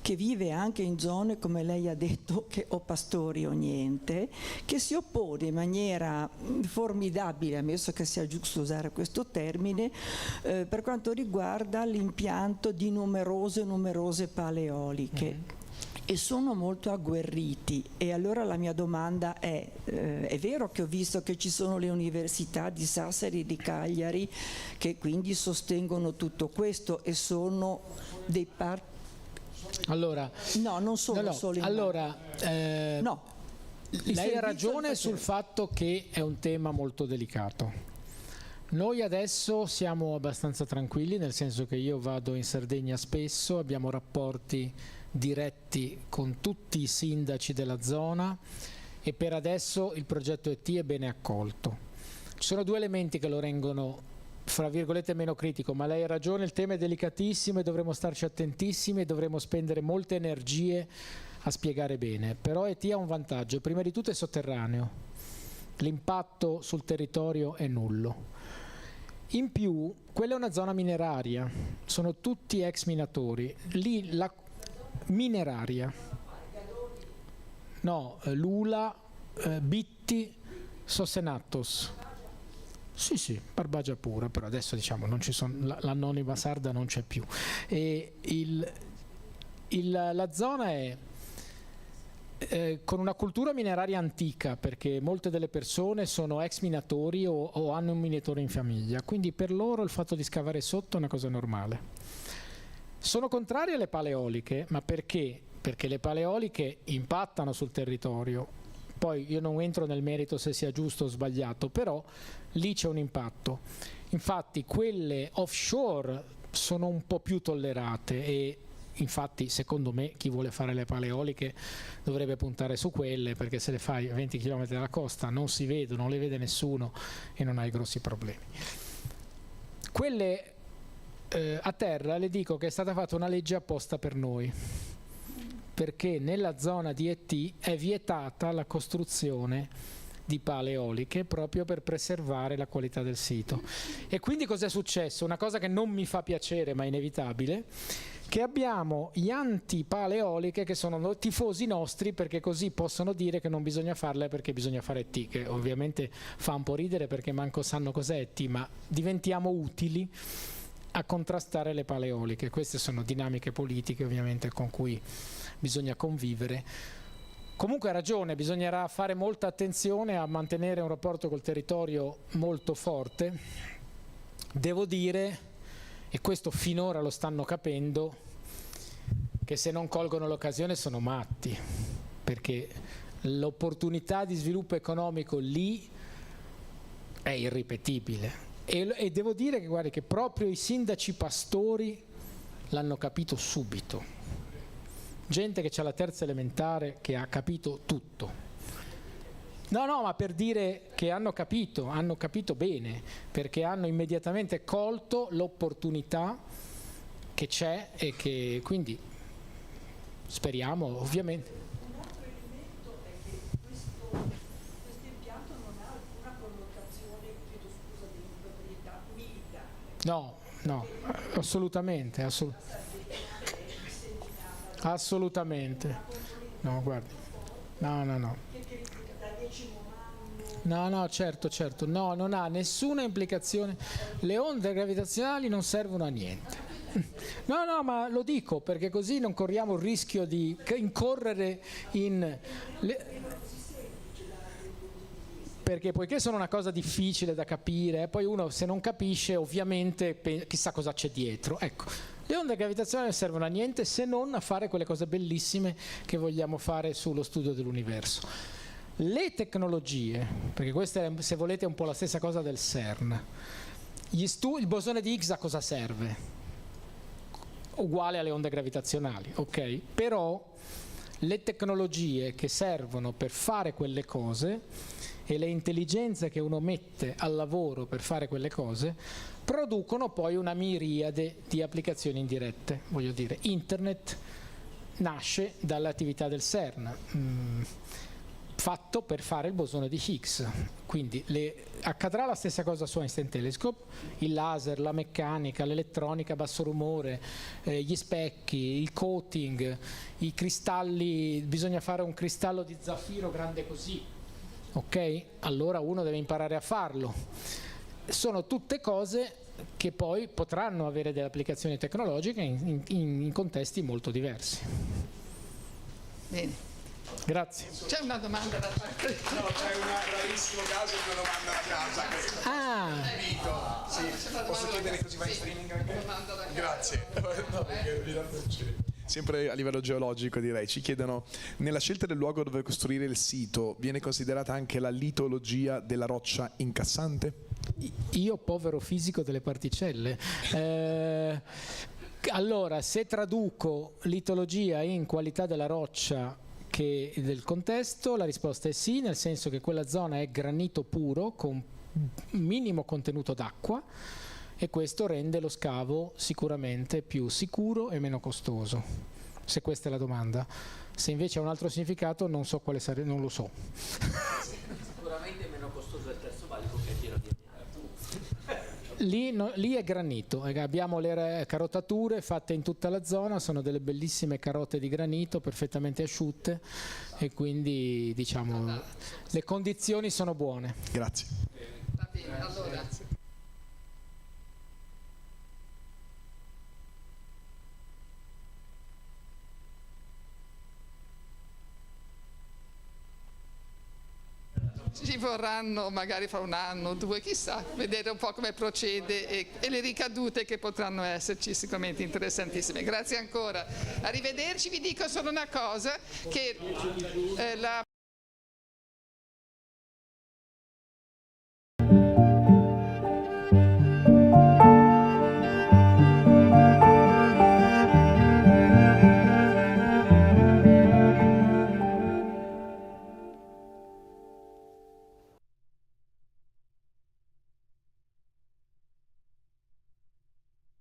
che vive anche in zone, come lei ha detto, che o pastori o niente, che si oppone in maniera formidabile, ammesso che sia giusto usare questo termine, per quanto riguarda l'impianto di numerose pale eoliche. E sono molto agguerriti, e allora la mia domanda è vero che ho visto che ci sono le università di Sassari e di Cagliari che quindi sostengono tutto questo e sono dei Allora, no, non sono solo in allora, no. Lei ha ragione sul fatto che è un tema molto delicato. Noi adesso siamo abbastanza tranquilli, nel senso che io vado in Sardegna spesso, abbiamo rapporti diretti con tutti i sindaci della zona e per adesso il progetto ET è bene accolto. Ci sono 2 elementi che lo rendono fra virgolette meno critico, ma lei ha ragione, il tema è delicatissimo e dovremo starci attentissimi e dovremo spendere molte energie a spiegare bene. Però ET ha un vantaggio: prima di tutto è sotterraneo, l'impatto sul territorio è nullo. In più, quella è una zona mineraria, sono tutti ex minatori. Lì la mineraria, no, Lula, Bitti, Sossenatos. Sì, Barbagia pura, però adesso diciamo non ci sono, l'anonima sarda non c'è più. E la zona è con una cultura mineraria antica, perché molte delle persone sono ex minatori o hanno un minatore in famiglia, quindi per loro il fatto di scavare sotto è una cosa normale. Sono contrari alle pale eoliche, ma perché? perché le pale eoliche impattano sul territorio. Poi io non entro nel merito se sia giusto o sbagliato, però lì c'è un impatto. Infatti quelle offshore sono un po' più tollerate e infatti secondo me chi vuole fare le pale eoliche dovrebbe puntare su quelle, perché se le fai a 20 km dalla costa non si vedono, non le vede nessuno e non hai grossi problemi. Quelle a terra le dico che è stata fatta una legge apposta per noi, perché nella zona di ET è vietata la costruzione di pale eoliche proprio per preservare la qualità del sito. E quindi cos'è successo? Una cosa che non mi fa piacere ma inevitabile, che abbiamo gli anti-pale eoliche che sono tifosi nostri, perché così possono dire che non bisogna farle perché bisogna fare ET, che ovviamente fa un po' ridere perché manco sanno cos'è ET, ma diventiamo utili a contrastare le pale eoliche. Queste sono dinamiche politiche ovviamente con cui bisogna convivere. Comunque ha ragione, bisognerà fare molta attenzione a mantenere un rapporto col territorio molto forte. Devo dire, e questo finora lo stanno capendo, che se non colgono l'occasione sono matti, perché l'opportunità di sviluppo economico lì è irripetibile. E devo dire che, guardi, che proprio i sindaci pastori l'hanno capito subito. Gente che c'ha la terza elementare che ha capito tutto. No, ma per dire che hanno capito bene, perché hanno immediatamente colto l'opportunità che c'è e che quindi speriamo ovviamente. Un altro elemento è che questo impianto non ha alcuna connotazione, chiedo scusa, di improprietà militare. No, assolutamente, assolutamente. No, guardi. No. No, certo. No, non ha nessuna implicazione. Le onde gravitazionali non servono a niente. No, ma lo dico perché così non corriamo il rischio di incorrere in... Perché poiché sono una cosa difficile da capire, poi uno se non capisce ovviamente chissà cosa c'è dietro. Ecco, le onde gravitazionali non servono a niente se non a fare quelle cose bellissime che vogliamo fare sullo studio dell'universo. Le tecnologie, perché questa è, se volete, un po' la stessa cosa del CERN. Il bosone di Higgs a cosa serve? Uguale alle onde gravitazionali, ok? Però le tecnologie che servono per fare quelle cose e le intelligenze che uno mette al lavoro per fare quelle cose producono poi una miriade di applicazioni indirette. Voglio dire, Internet nasce dall'attività del CERN, fatto per fare il bosone di Higgs, quindi accadrà la stessa cosa su Einstein Telescope, il laser, la meccanica, l'elettronica a basso rumore, gli specchi, il coating, i cristalli, bisogna fare un cristallo di zaffiro grande così, ok? Allora uno deve imparare a farlo. Sono tutte cose che poi potranno avere delle applicazioni tecnologiche in contesti molto diversi. Bene. Grazie. C'è una domanda da parte? No, c'è un rarissimo caso di una domanda da casa. Sì, posso chiedere così va in streaming anche? Grazie. No, perché sempre a livello geologico direi, ci chiedono, nella scelta del luogo dove costruire il sito viene considerata anche la litologia della roccia incassante? Io povero fisico delle particelle. Allora, se traduco litologia in qualità della roccia che del contesto, la risposta è sì, nel senso che quella zona è granito puro con minimo contenuto d'acqua e questo rende lo scavo sicuramente più sicuro e meno costoso, se questa è la domanda. Se invece ha un altro significato non so quale sarebbe, non lo so. Sicuramente meno costoso del terzo valico che è pieno di Lì è granito, abbiamo le carotature fatte in tutta la zona, sono delle bellissime carote di granito perfettamente asciutte e quindi diciamo le condizioni sono buone. Grazie. Va bene, allora. Sì, vorranno magari fra un anno o due, chissà, vedere un po' come procede e le ricadute che potranno esserci, sicuramente interessantissime. Grazie ancora, arrivederci. Vi dico solo una cosa, che la